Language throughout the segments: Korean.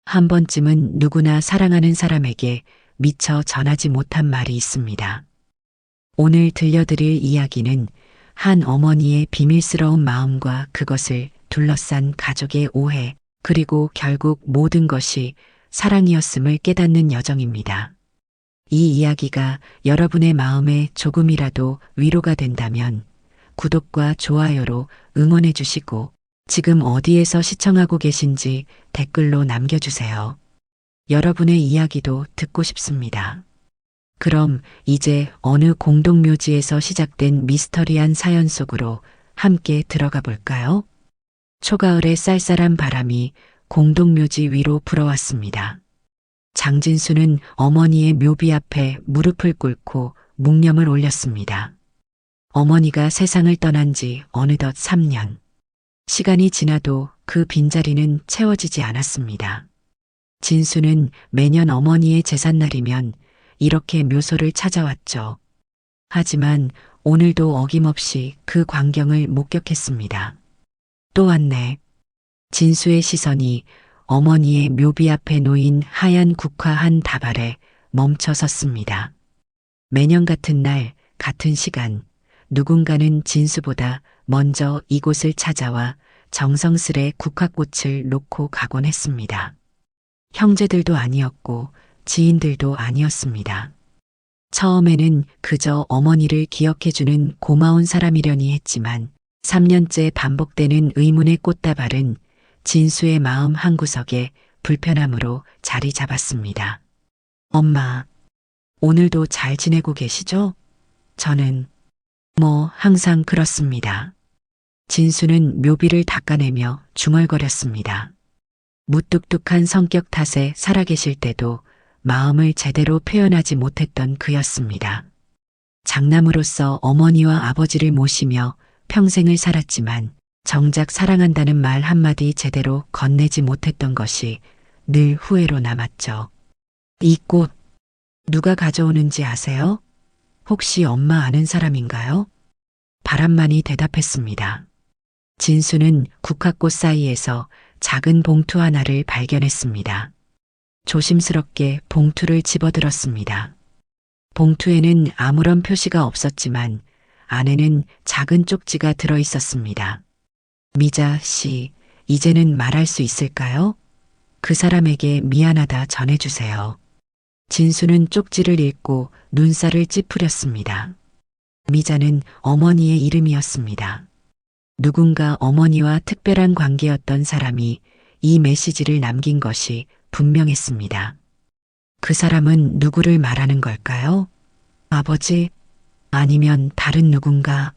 한 번쯤은 누구나 사랑하는 사람에게 미처 전하지 못한 말이 있습니다. 오늘 들려드릴 이야기는 한 어머니의 비밀스러운 마음과 그것을 둘러싼 가족의 오해, 그리고 결국 모든 것이 사랑이었음을 깨닫는 여정입니다. 이 이야기가 여러분의 마음에 조금이라도 위로가 된다면 구독과 좋아요로 응원해 주시고, 지금 어디에서 시청하고 계신지 댓글로 남겨주세요. 여러분의 이야기도 듣고 싶습니다. 그럼 이제 어느 공동묘지에서 시작된 미스터리한 사연 속으로 함께 들어가 볼까요? 초가을의 쌀쌀한 바람이 공동묘지 위로 불어왔습니다. 장진수는 어머니의 묘비 앞에 무릎을 꿇고 묵념을 올렸습니다. 어머니가 세상을 떠난 지 어느덧 3년. 시간이 지나도 그 빈자리는 채워지지 않았습니다. 진수는 매년 어머니의 제삿날이면 이렇게 묘소를 찾아왔죠. 하지만 오늘도 어김없이 그 광경을 목격했습니다. 또 왔네. 진수의 시선이 어머니의 묘비 앞에 놓인 하얀 국화 한 다발에 멈춰 섰습니다. 매년 같은 날, 같은 시간, 누군가는 진수보다 먼저 이곳을 찾아와 정성스레 국화꽃을 놓고 가곤 했습니다. 형제들도 아니었고 지인들도 아니었습니다. 처음에는 그저 어머니를 기억해주는 고마운 사람이려니 했지만 3년째 반복되는 의문의 꽃다발은 진수의 마음 한구석에 불편함으로 자리 잡았습니다. 엄마, 오늘도 잘 지내고 계시죠? 저는 항상 그렇습니다. 진수는 묘비를 닦아내며 중얼거렸습니다. 무뚝뚝한 성격 탓에 살아계실 때도 마음을 제대로 표현하지 못했던 그였습니다. 장남으로서 어머니와 아버지를 모시며 평생을 살았지만 정작 사랑한다는 말 한마디 제대로 건네지 못했던 것이 늘 후회로 남았죠. 이 꽃, 누가 가져오는지 아세요? 혹시 엄마 아는 사람인가요? 바람만이 대답했습니다. 진수는 국화꽃 사이에서 작은 봉투 하나를 발견했습니다. 조심스럽게 봉투를 집어들었습니다. 봉투에는 아무런 표시가 없었지만 안에는 작은 쪽지가 들어 있었습니다. 미자 씨, 이제는 말할 수 있을까요? 그 사람에게 미안하다 전해주세요. 진수는 쪽지를 읽고 눈살을 찌푸렸습니다. 미자는 어머니의 이름이었습니다. 누군가 어머니와 특별한 관계였던 사람이 이 메시지를 남긴 것이 분명했습니다. 그 사람은 누구를 말하는 걸까요? 아버지? 아니면 다른 누군가?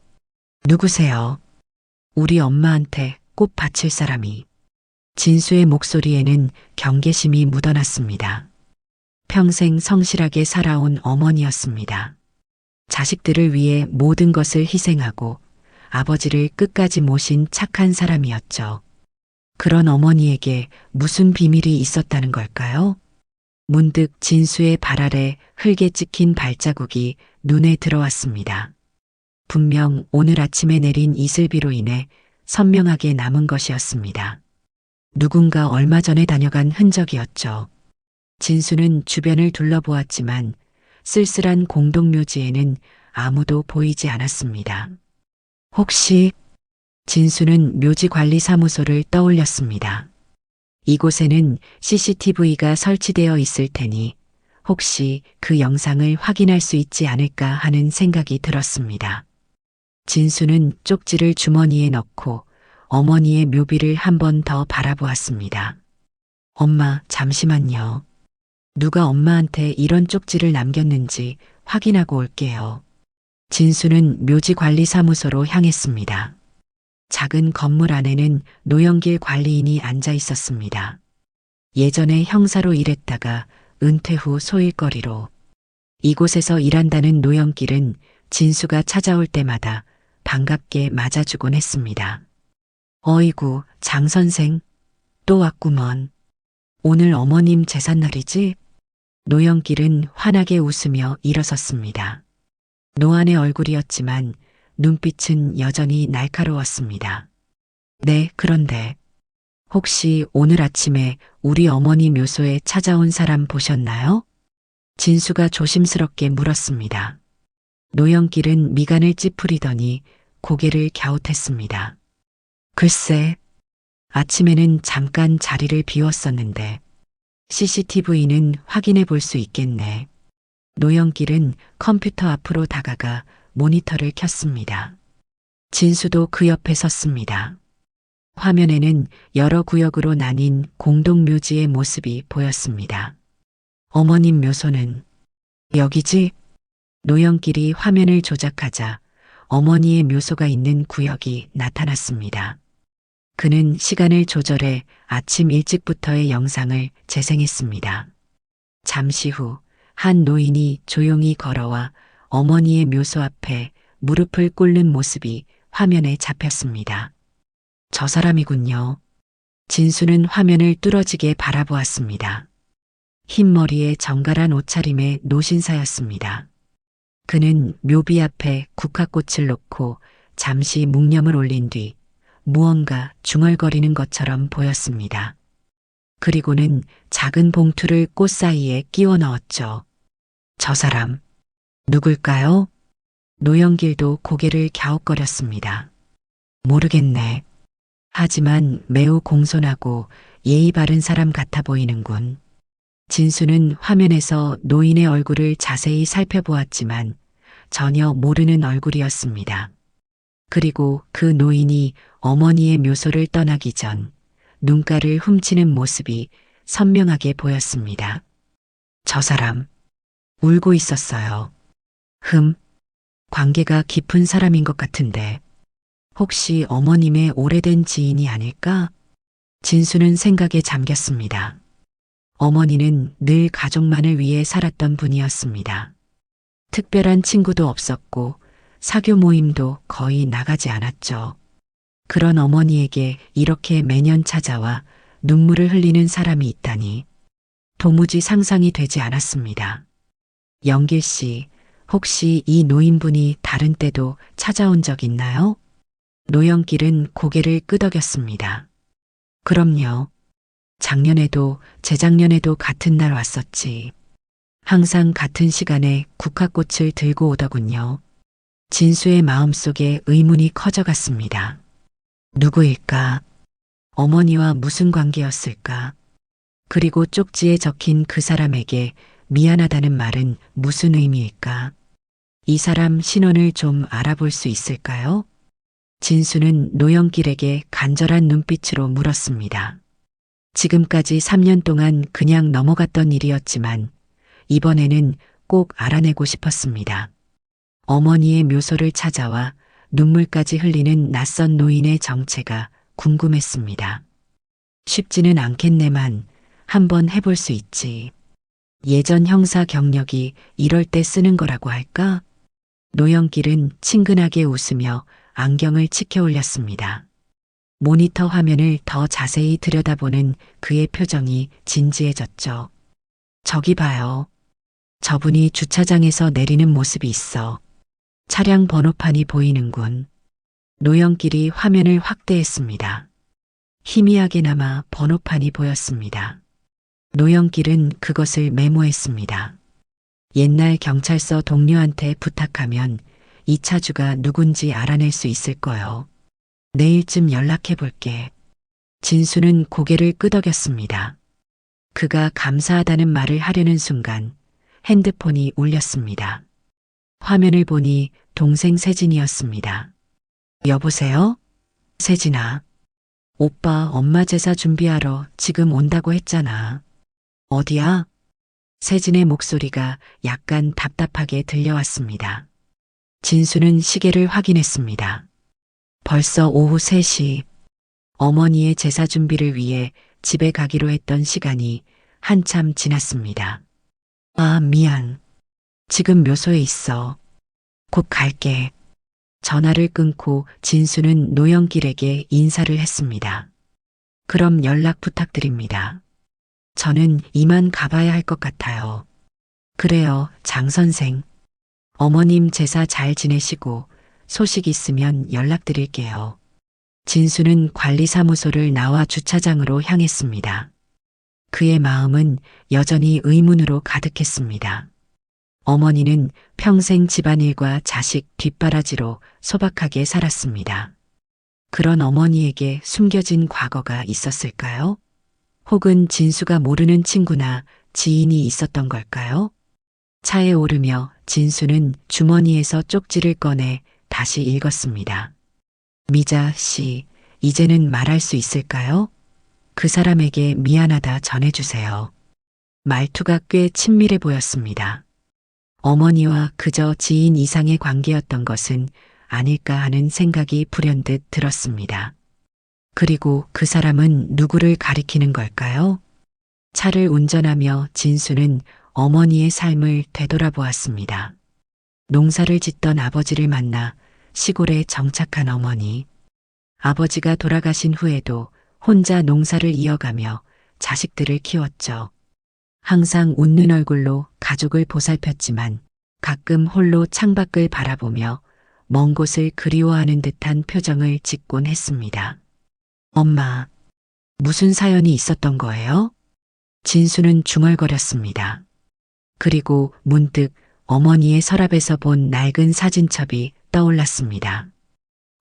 누구세요? 우리 엄마한테 꽃 바칠 사람이. 진수의 목소리에는 경계심이 묻어났습니다. 평생 성실하게 살아온 어머니였습니다. 자식들을 위해 모든 것을 희생하고 아버지를 끝까지 모신 착한 사람이었죠. 그런 어머니에게 무슨 비밀이 있었다는 걸까요? 문득 진수의 발 아래 흙에 찍힌 발자국이 눈에 들어왔습니다. 분명 오늘 아침에 내린 이슬비로 인해 선명하게 남은 것이었습니다. 누군가 얼마 전에 다녀간 흔적이었죠. 진수는 주변을 둘러보았지만 쓸쓸한 공동묘지에는 아무도 보이지 않았습니다. 혹시? 진수는 묘지관리사무소를 떠올렸습니다. 이곳에는 CCTV가 설치되어 있을 테니 혹시 그 영상을 확인할 수 있지 않을까 하는 생각이 들었습니다. 진수는 쪽지를 주머니에 넣고 어머니의 묘비를 한 번 더 바라보았습니다. 엄마, 잠시만요. 누가 엄마한테 이런 쪽지를 남겼는지 확인하고 올게요. 진수는 묘지관리사무소로 향했습니다. 작은 건물 안에는 노영길 관리인이 앉아 있었습니다. 예전에 형사로 일했다가 은퇴 후 소일거리로. 이곳에서 일한다는 노영길은 진수가 찾아올 때마다 반갑게 맞아주곤 했습니다. 어이구, 장 선생, 또 왔구먼. 오늘 어머님 제삿날이지? 노영길은 환하게 웃으며 일어섰습니다. 노안의 얼굴이었지만 눈빛은 여전히 날카로웠습니다. 네, 그런데 혹시 오늘 아침에 우리 어머니 묘소에 찾아온 사람 보셨나요? 진수가 조심스럽게 물었습니다. 노영길은 미간을 찌푸리더니 고개를 갸웃했습니다. 글쎄, 아침에는 잠깐 자리를 비웠었는데 CCTV는 확인해 볼 수 있겠네. 노영길은 컴퓨터 앞으로 다가가 모니터를 켰습니다. 진수도 그 옆에 섰습니다. 화면에는 여러 구역으로 나뉜 공동묘지의 모습이 보였습니다. 어머님 묘소는 여기지? 노영길이 화면을 조작하자 어머니의 묘소가 있는 구역이 나타났습니다. 그는 시간을 조절해 아침 일찍부터의 영상을 재생했습니다. 잠시 후 한 노인이 조용히 걸어와 어머니의 묘소 앞에 무릎을 꿇는 모습이 화면에 잡혔습니다. 저 사람이군요. 진수는 화면을 뚫어지게 바라보았습니다. 흰 머리에 정갈한 옷차림의 노신사였습니다. 그는 묘비 앞에 국화꽃을 놓고 잠시 묵념을 올린 뒤 무언가 중얼거리는 것처럼 보였습니다. 그리고는 작은 봉투를 꽃 사이에 끼워 넣었죠. 저 사람, 누굴까요? 노영길도 고개를 갸웃거렸습니다. 모르겠네. 하지만 매우 공손하고 예의 바른 사람 같아 보이는군. 진수는 화면에서 노인의 얼굴을 자세히 살펴보았지만 전혀 모르는 얼굴이었습니다. 그리고 그 노인이 어머니의 묘소를 떠나기 전 눈가를 훔치는 모습이 선명하게 보였습니다. 저 사람, 울고 있었어요. 관계가 깊은 사람인 것 같은데 혹시 어머님의 오래된 지인이 아닐까? 진수는 생각에 잠겼습니다. 어머니는 늘 가족만을 위해 살았던 분이었습니다. 특별한 친구도 없었고 사교 모임도 거의 나가지 않았죠. 그런 어머니에게 이렇게 매년 찾아와 눈물을 흘리는 사람이 있다니 도무지 상상이 되지 않았습니다. 영길 씨, 혹시 이 노인분이 다른 때도 찾아온 적 있나요? 노영길은 고개를 끄덕였습니다. 그럼요. 작년에도 재작년에도 같은 날 왔었지. 항상 같은 시간에 국화꽃을 들고 오더군요. 진수의 마음속에 의문이 커져갔습니다. 누구일까? 어머니와 무슨 관계였을까? 그리고 쪽지에 적힌 그 사람에게 미안하다는 말은 무슨 의미일까? 이 사람 신원을 좀 알아볼 수 있을까요? 진수는 노영길에게 간절한 눈빛으로 물었습니다. 지금까지 3년 동안 그냥 넘어갔던 일이었지만 이번에는 꼭 알아내고 싶었습니다. 어머니의 묘소를 찾아와 눈물까지 흘리는 낯선 노인의 정체가 궁금했습니다. 쉽지는 않겠네만 한번 해볼 수 있지. 예전 형사 경력이 이럴 때 쓰는 거라고 할까? 노영길은 친근하게 웃으며 안경을 치켜 올렸습니다. 모니터 화면을 더 자세히 들여다보는 그의 표정이 진지해졌죠. 저기 봐요. 저분이 주차장에서 내리는 모습이 있어. 차량 번호판이 보이는군. 노영길이 화면을 확대했습니다. 희미하게나마 번호판이 보였습니다. 노영길은 그것을 메모했습니다. 옛날 경찰서 동료한테 부탁하면 이 차주가 누군지 알아낼 수 있을 거요. 내일쯤 연락해 볼게. 진수는 고개를 끄덕였습니다. 그가 감사하다는 말을 하려는 순간 핸드폰이 울렸습니다. 화면을 보니 동생 세진이었습니다. 여보세요? 세진아. 오빠 엄마 제사 준비하러 지금 온다고 했잖아. 어디야? 세진의 목소리가 약간 답답하게 들려왔습니다. 진수는 시계를 확인했습니다. 벌써 오후 3시. 어머니의 제사 준비를 위해 집에 가기로 했던 시간이 한참 지났습니다. 아, 미안. 지금 묘소에 있어. 곧 갈게. 전화를 끊고 진수는 노영길에게 인사를 했습니다. 그럼 연락 부탁드립니다. 저는 이만 가봐야 할 것 같아요. 그래요, 장 선생. 어머님 제사 잘 지내시고 소식 있으면 연락드릴게요. 진수는 관리사무소를 나와 주차장으로 향했습니다. 그의 마음은 여전히 의문으로 가득했습니다. 어머니는 평생 집안일과 자식 뒷바라지로 소박하게 살았습니다. 그런 어머니에게 숨겨진 과거가 있었을까요? 혹은 진수가 모르는 친구나 지인이 있었던 걸까요? 차에 오르며 진수는 주머니에서 쪽지를 꺼내 다시 읽었습니다. 미자 씨, 이제는 말할 수 있을까요? 그 사람에게 미안하다 전해주세요. 말투가 꽤 친밀해 보였습니다. 어머니와 그저 지인 이상의 관계였던 것은 아닐까 하는 생각이 불현듯 들었습니다. 그리고 그 사람은 누구를 가리키는 걸까요? 차를 운전하며 진수는 어머니의 삶을 되돌아보았습니다. 농사를 짓던 아버지를 만나 시골에 정착한 어머니. 아버지가 돌아가신 후에도 혼자 농사를 이어가며 자식들을 키웠죠. 항상 웃는 얼굴로 가족을 보살폈지만 가끔 홀로 창밖을 바라보며 먼 곳을 그리워하는 듯한 표정을 짓곤 했습니다. 엄마, 무슨 사연이 있었던 거예요? 진수는 중얼거렸습니다. 그리고 문득 어머니의 서랍에서 본 낡은 사진첩이 떠올랐습니다.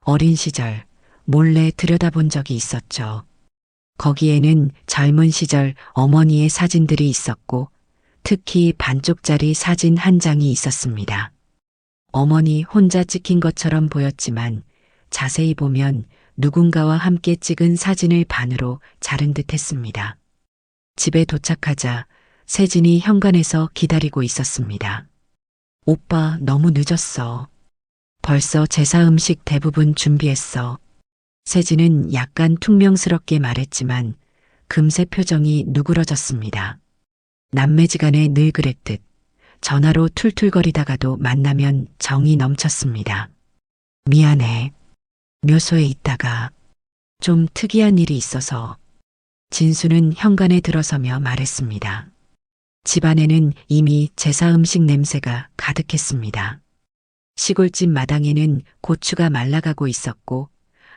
어린 시절 몰래 들여다본 적이 있었죠. 거기에는 젊은 시절 어머니의 사진들이 있었고 특히 반쪽짜리 사진 한 장이 있었습니다. 어머니 혼자 찍힌 것처럼 보였지만 자세히 보면 누군가와 함께 찍은 사진을 반으로 자른 듯 했습니다. 집에 도착하자 세진이 현관에서 기다리고 있었습니다. 오빠 너무 늦었어. 벌써 제사 음식 대부분 준비했어. 세진은 약간 퉁명스럽게 말했지만 금세 표정이 누그러졌습니다. 남매지간에 늘 그랬듯 전화로 툴툴거리다가도 만나면 정이 넘쳤습니다. 미안해. 묘소에 있다가 좀 특이한 일이 있어서. 진수는 현관에 들어서며 말했습니다. 집안에는 이미 제사 음식 냄새가 가득했습니다. 시골집 마당에는 고추가 말라가고 있었고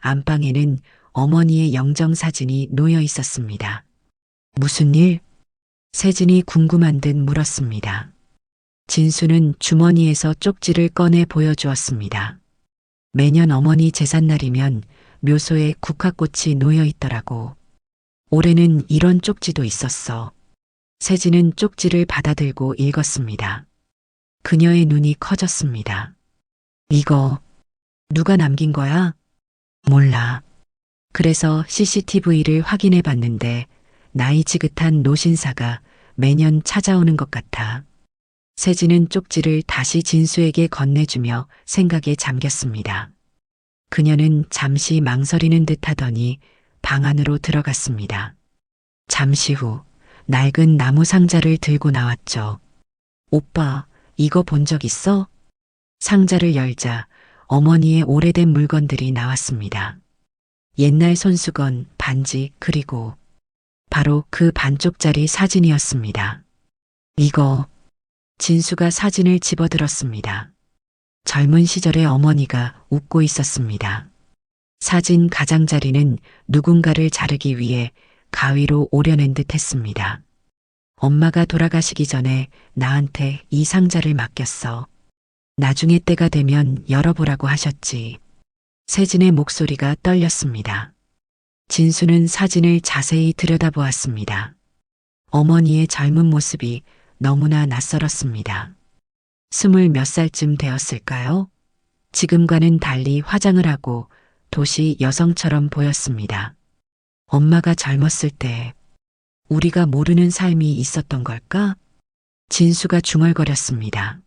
안방에는 어머니의 영정사진이 놓여 있었습니다. 무슨 일? 세진이 궁금한 듯 물었습니다. 진수는 주머니에서 쪽지를 꺼내 보여주었습니다. 매년 어머니 제삿날이면 묘소에 국화꽃이 놓여 있더라고. 올해는 이런 쪽지도 있었어. 세진은 쪽지를 받아들고 읽었습니다. 그녀의 눈이 커졌습니다. 이거 누가 남긴 거야? 몰라. 그래서 CCTV를 확인해 봤는데 나이 지긋한 노신사가 매년 찾아오는 것 같아. 세진은 쪽지를 다시 진수에게 건네주며 생각에 잠겼습니다. 그녀는 잠시 망설이는 듯 하더니 방 안으로 들어갔습니다. 잠시 후 낡은 나무 상자를 들고 나왔죠. 오빠, 이거 본 적 있어? 상자를 열자 어머니의 오래된 물건들이 나왔습니다. 옛날 손수건, 반지, 그리고 바로 그 반쪽짜리 사진이었습니다. 이거, 진수가 사진을 집어들었습니다. 젊은 시절의 어머니가 웃고 있었습니다. 사진 가장자리는 누군가를 자르기 위해 가위로 오려낸 듯 했습니다. 엄마가 돌아가시기 전에 나한테 이 상자를 맡겼어. 나중에 때가 되면 열어보라고 하셨지. 세진의 목소리가 떨렸습니다. 진수는 사진을 자세히 들여다보았습니다. 어머니의 젊은 모습이 너무나 낯설었습니다. 20몇 살쯤 되었을까요? 지금과는 달리 화장을 하고 도시 여성처럼 보였습니다. 엄마가 젊었을 때 우리가 모르는 삶이 있었던 걸까? 진수가 중얼거렸습니다.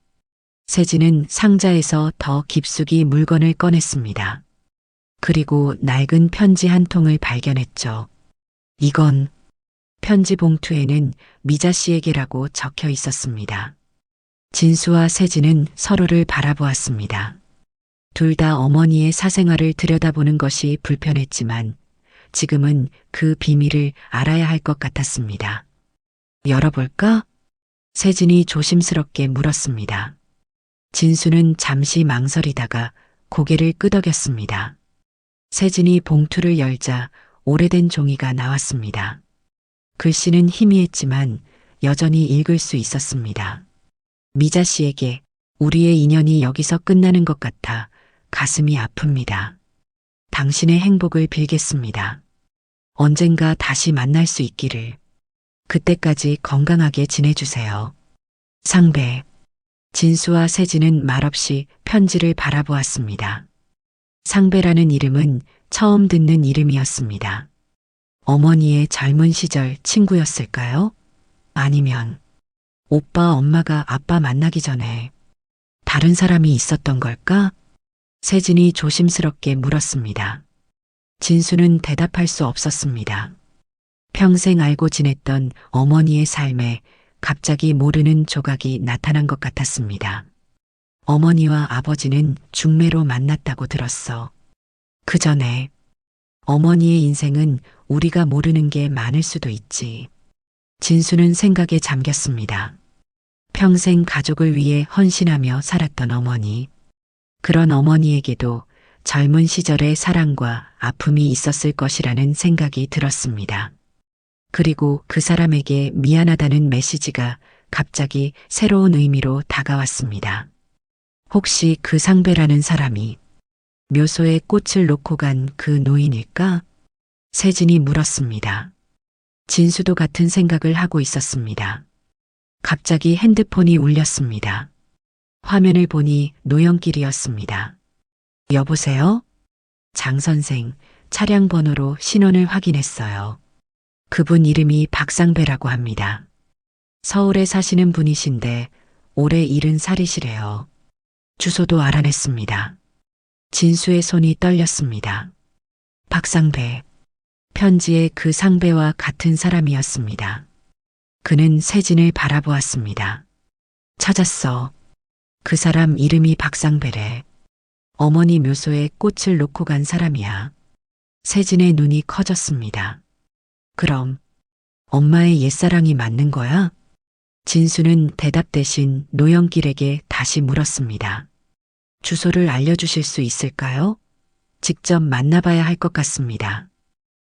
세진은 상자에서 더 깊숙이 물건을 꺼냈습니다. 그리고 낡은 편지 한 통을 발견했죠. 이건 편지 봉투에는 미자 씨에게라고 적혀 있었습니다. 진수와 세진은 서로를 바라보았습니다. 둘 다 어머니의 사생활을 들여다보는 것이 불편했지만 지금은 그 비밀을 알아야 할 것 같았습니다. 열어볼까? 세진이 조심스럽게 물었습니다. 진수는 잠시 망설이다가 고개를 끄덕였습니다. 세진이 봉투를 열자 오래된 종이가 나왔습니다. 글씨는 희미했지만 여전히 읽을 수 있었습니다. 미자 씨에게 우리의 인연이 여기서 끝나는 것 같아 가슴이 아픕니다. 당신의 행복을 빌겠습니다. 언젠가 다시 만날 수 있기를. 그때까지 건강하게 지내주세요. 상배. 진수와 세진은 말없이 편지를 바라보았습니다. 상배라는 이름은 처음 듣는 이름이었습니다. 어머니의 젊은 시절 친구였을까요? 아니면 오빠 엄마가 아빠 만나기 전에 다른 사람이 있었던 걸까? 세진이 조심스럽게 물었습니다. 진수는 대답할 수 없었습니다. 평생 알고 지냈던 어머니의 삶에 갑자기 모르는 조각이 나타난 것 같았습니다. 어머니와 아버지는 중매로 만났다고 들었어. 그 전에 어머니의 인생은 우리가 모르는 게 많을 수도 있지. 진수는 생각에 잠겼습니다. 평생 가족을 위해 헌신하며 살았던 어머니. 그런 어머니에게도 젊은 시절의 사랑과 아픔이 있었을 것이라는 생각이 들었습니다. 그리고 그 사람에게 미안하다는 메시지가 갑자기 새로운 의미로 다가왔습니다. 혹시 그 상배라는 사람이 묘소에 꽃을 놓고 간 그 노인일까? 세진이 물었습니다. 진수도 같은 생각을 하고 있었습니다. 갑자기 핸드폰이 울렸습니다. 화면을 보니 노영길이었습니다. 여보세요? 장 선생, 차량 번호로 신원을 확인했어요. 그분 이름이 박상배라고 합니다. 서울에 사시는 분이신데 올해 70살이시래요. 주소도 알아냈습니다. 진수의 손이 떨렸습니다. 박상배. 편지에 그 상배와 같은 사람이었습니다. 그는 세진을 바라보았습니다. 찾았어. 그 사람 이름이 박상배래. 어머니 묘소에 꽃을 놓고 간 사람이야. 세진의 눈이 커졌습니다. 그럼 엄마의 옛사랑이 맞는 거야? 진수는 대답 대신 노영길에게 다시 물었습니다. 주소를 알려주실 수 있을까요? 직접 만나봐야 할 것 같습니다.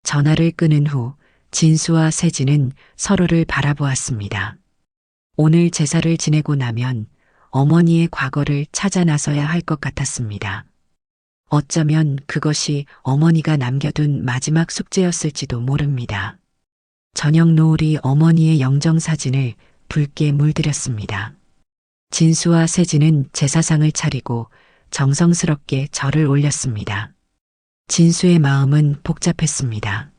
전화를 끊은 후 진수와 세진은 서로를 바라보았습니다. 오늘 제사를 지내고 나면 어머니의 과거를 찾아 나서야 할 것 같았습니다. 어쩌면 그것이 어머니가 남겨둔 마지막 숙제였을지도 모릅니다. 저녁 노을이 어머니의 영정사진을 붉게 물들였습니다. 진수와 세진은 제사상을 차리고 정성스럽게 절을 올렸습니다. 진수의 마음은 복잡했습니다.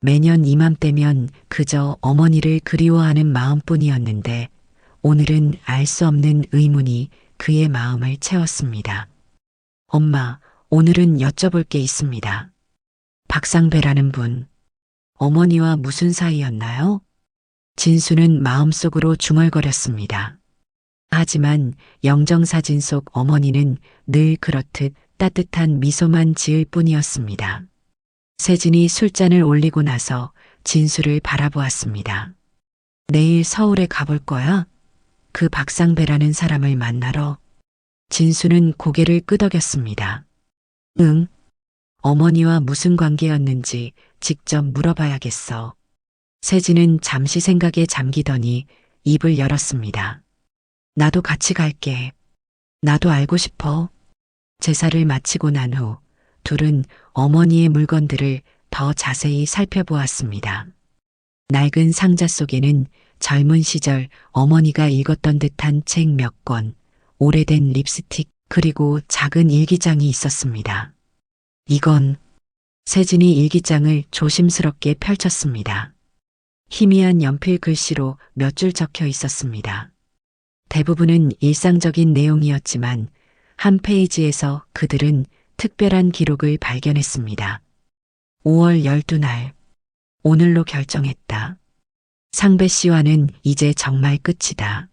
매년 이맘때면 그저 어머니를 그리워하는 마음뿐이었는데 오늘은 알 수 없는 의문이 그의 마음을 채웠습니다. 엄마, 오늘은 여쭤볼 게 있습니다. 박상배라는 분, 어머니와 무슨 사이였나요? 진수는 마음속으로 중얼거렸습니다. 하지만 영정사진 속 어머니는 늘 그렇듯 따뜻한 미소만 지을 뿐이었습니다. 세진이 술잔을 올리고 나서 진수를 바라보았습니다. 내일 서울에 가볼 거야? 그 박상배라는 사람을 만나러. 진수는 고개를 끄덕였습니다. 응. 어머니와 무슨 관계였는지 직접 물어봐야겠어. 세진은 잠시 생각에 잠기더니 입을 열었습니다. 나도 같이 갈게. 나도 알고 싶어. 제사를 마치고 난 후 둘은 어머니의 물건들을 더 자세히 살펴보았습니다. 낡은 상자 속에는 젊은 시절 어머니가 읽었던 듯한 책 몇 권, 오래된 립스틱, 그리고 작은 일기장이 있었습니다. 이건 세진이 일기장을 조심스럽게 펼쳤습니다. 희미한 연필 글씨로 몇 줄 적혀 있었습니다. 대부분은 일상적인 내용이었지만 한 페이지에서 그들은 특별한 기록을 발견했습니다. 5월 12날, 오늘로 결정했다. 상배 씨와는 이제 정말 끝이다.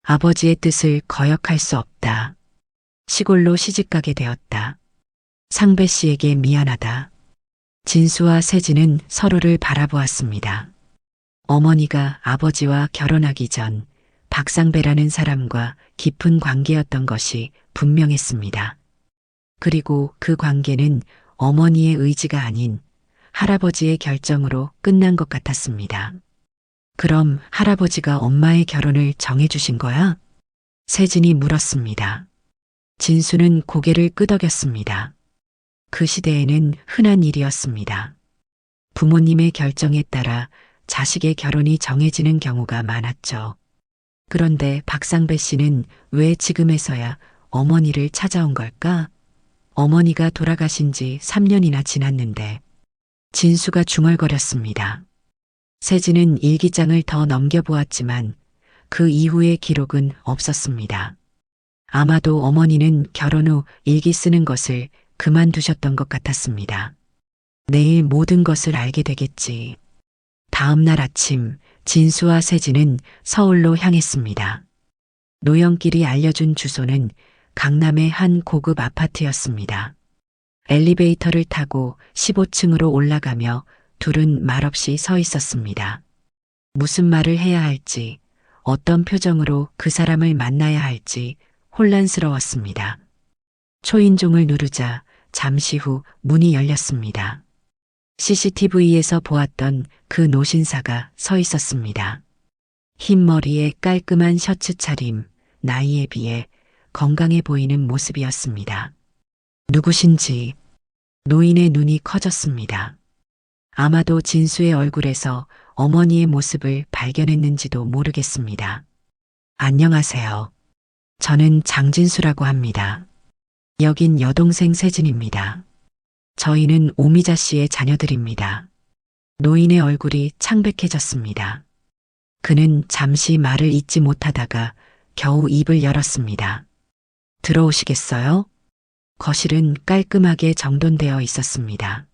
아버지의 뜻을 거역할 수 없다. 시골로 시집가게 되었다. 상배 씨에게 미안하다. 진수와 세진은 서로를 바라보았습니다. 어머니가 아버지와 결혼하기 전 박상배라는 사람과 깊은 관계였던 것이 분명했습니다. 그리고 그 관계는 어머니의 의지가 아닌 할아버지의 결정으로 끝난 것 같았습니다. 그럼 할아버지가 엄마의 결혼을 정해주신 거야? 세진이 물었습니다. 진수는 고개를 끄덕였습니다. 그 시대에는 흔한 일이었습니다. 부모님의 결정에 따라 자식의 결혼이 정해지는 경우가 많았죠. 그런데 박상배 씨는 왜 지금에서야 어머니를 찾아온 걸까? 어머니가 돌아가신 지 3년이나 지났는데 진수가 중얼거렸습니다. 세진은 일기장을 더 넘겨보았지만 그 이후의 기록은 없었습니다. 아마도 어머니는 결혼 후 일기 쓰는 것을 그만두셨던 것 같았습니다. 내일 모든 것을 알게 되겠지. 다음 날 아침 진수와 세진은 서울로 향했습니다. 노영길이 알려준 주소는 강남의 한 고급 아파트였습니다. 엘리베이터를 타고 15층으로 올라가며 둘은 말없이 서 있었습니다. 무슨 말을 해야 할지, 어떤 표정으로 그 사람을 만나야 할지 혼란스러웠습니다. 초인종을 누르자 잠시 후 문이 열렸습니다. CCTV에서 보았던 그 노신사가 서 있었습니다. 흰 머리에 깔끔한 셔츠 차림, 나이에 비해 건강해 보이는 모습이었습니다. 누구신지 노인의 눈이 커졌습니다. 아마도 진수의 얼굴에서 어머니의 모습을 발견했는지도 모르겠습니다. 안녕하세요. 저는 장진수라고 합니다. 여긴 여동생 세진입니다. 저희는 오미자 씨의 자녀들입니다. 노인의 얼굴이 창백해졌습니다. 그는 잠시 말을 잇지 못하다가 겨우 입을 열었습니다. 들어오시겠어요? 거실은 깔끔하게 정돈되어 있었습니다.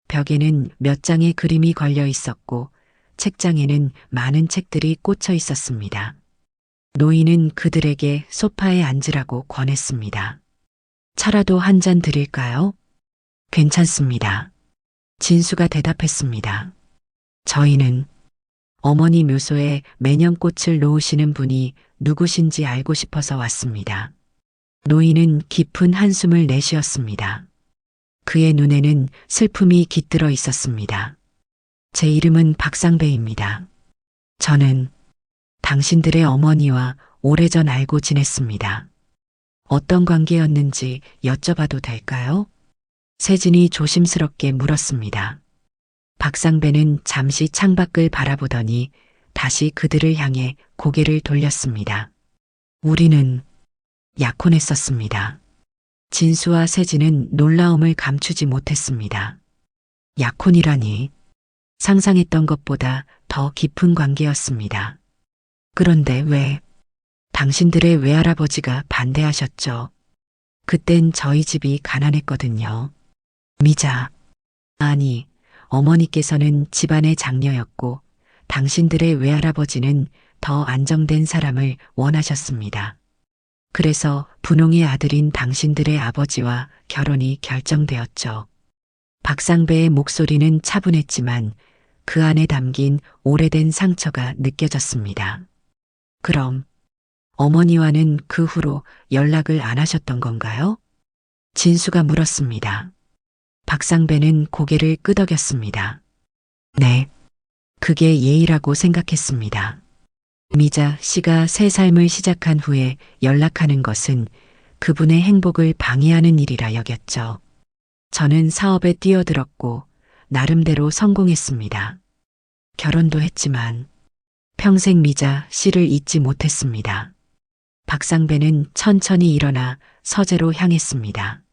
벽에는 몇 장의 그림이 걸려 있었고 책장에는 많은 책들이 꽂혀 있었습니다. 노인은 그들에게 소파에 앉으라고 권했습니다. 차라도 한 잔 드릴까요? 괜찮습니다. 진수가 대답했습니다. 저희는 어머니 묘소에 매년 꽃을 놓으시는 분이 누구신지 알고 싶어서 왔습니다. 노인은 깊은 한숨을 내쉬었습니다. 그의 눈에는 슬픔이 깃들어 있었습니다. 제 이름은 박상배입니다. 저는 당신들의 어머니와 오래전 알고 지냈습니다. 어떤 관계였는지 여쭤봐도 될까요? 세진이 조심스럽게 물었습니다. 박상배는 잠시 창밖을 바라보더니 다시 그들을 향해 고개를 돌렸습니다. 우리는 약혼했었습니다. 진수와 세진은 놀라움을 감추지 못했습니다. 약혼이라니 상상했던 것보다 더 깊은 관계였습니다. 그런데 왜 당신들의 외할아버지가 반대하셨죠? 그땐 저희 집이 가난했거든요. 미자, 아니, 어머니께서는 집안의 장녀였고 당신들의 외할아버지는 더 안정된 사람을 원하셨습니다. 그래서 분홍의 아들인 당신들의 아버지와 결혼이 결정되었죠. 박상배의 목소리는 차분했지만 그 안에 담긴 오래된 상처가 느껴졌습니다. 그럼 어머니와는 그 후로 연락을 안 하셨던 건가요? 진수가 물었습니다. 박상배는 고개를 끄덕였습니다. 네, 그게 예의라고 생각했습니다. 미자 씨가 새 삶을 시작한 후에 연락하는 것은 그분의 행복을 방해하는 일이라 여겼죠. 저는 사업에 뛰어들었고 나름대로 성공했습니다. 결혼도 했지만 평생 미자 씨를 잊지 못했습니다. 박상배는 천천히 일어나 서재로 향했습니다.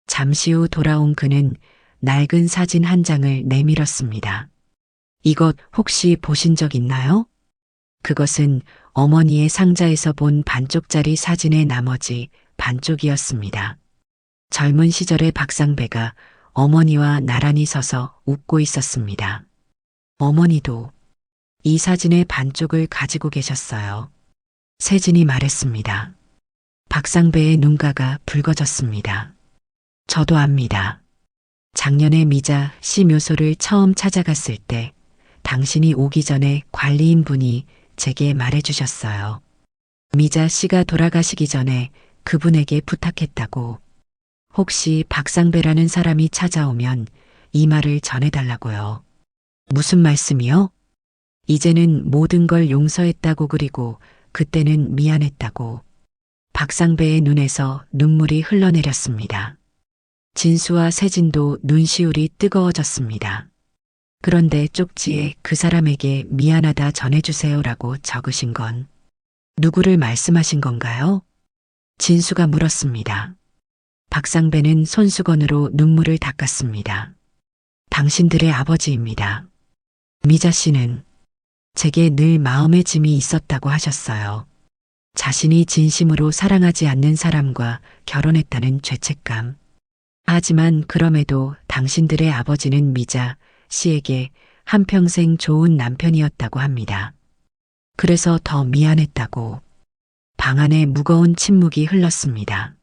잠시 후 돌아온 그는 낡은 사진 한 장을 내밀었습니다. 이것 혹시 보신 적 있나요? 그것은 어머니의 상자에서 본 반쪽짜리 사진의 나머지 반쪽이었습니다. 젊은 시절의 박상배가 어머니와 나란히 서서 웃고 있었습니다. 어머니도 이 사진의 반쪽을 가지고 계셨어요. 세진이 말했습니다. 박상배의 눈가가 붉어졌습니다. 저도 압니다. 작년에 미자 씨 묘소를 처음 찾아갔을 때 당신이 오기 전에 관리인 분이 제게 말해주셨어요. 미자 씨가 돌아가시기 전에 그분에게 부탁했다고. 혹시 박상배라는 사람이 찾아오면 이 말을 전해달라고요. 무슨 말씀이요? 이제는 모든 걸 용서했다고 그리고 그때는 미안했다고. 박상배의 눈에서 눈물이 흘러내렸습니다. 진수와 세진도 눈시울이 뜨거워졌습니다. 그런데 쪽지에 그 사람에게 미안하다 전해주세요라고 적으신 건 누구를 말씀하신 건가요? 진수가 물었습니다. 박상배는 손수건으로 눈물을 닦았습니다. 당신들의 아버지입니다. 미자 씨는 제게 늘 마음의 짐이 있었다고 하셨어요. 자신이 진심으로 사랑하지 않는 사람과 결혼했다는 죄책감. 하지만 그럼에도 당신들의 아버지는 미자 씨에게 한평생 좋은 남편이었다고 합니다. 그래서 더 미안했다고. 방 안에 무거운 침묵이 흘렀습니다.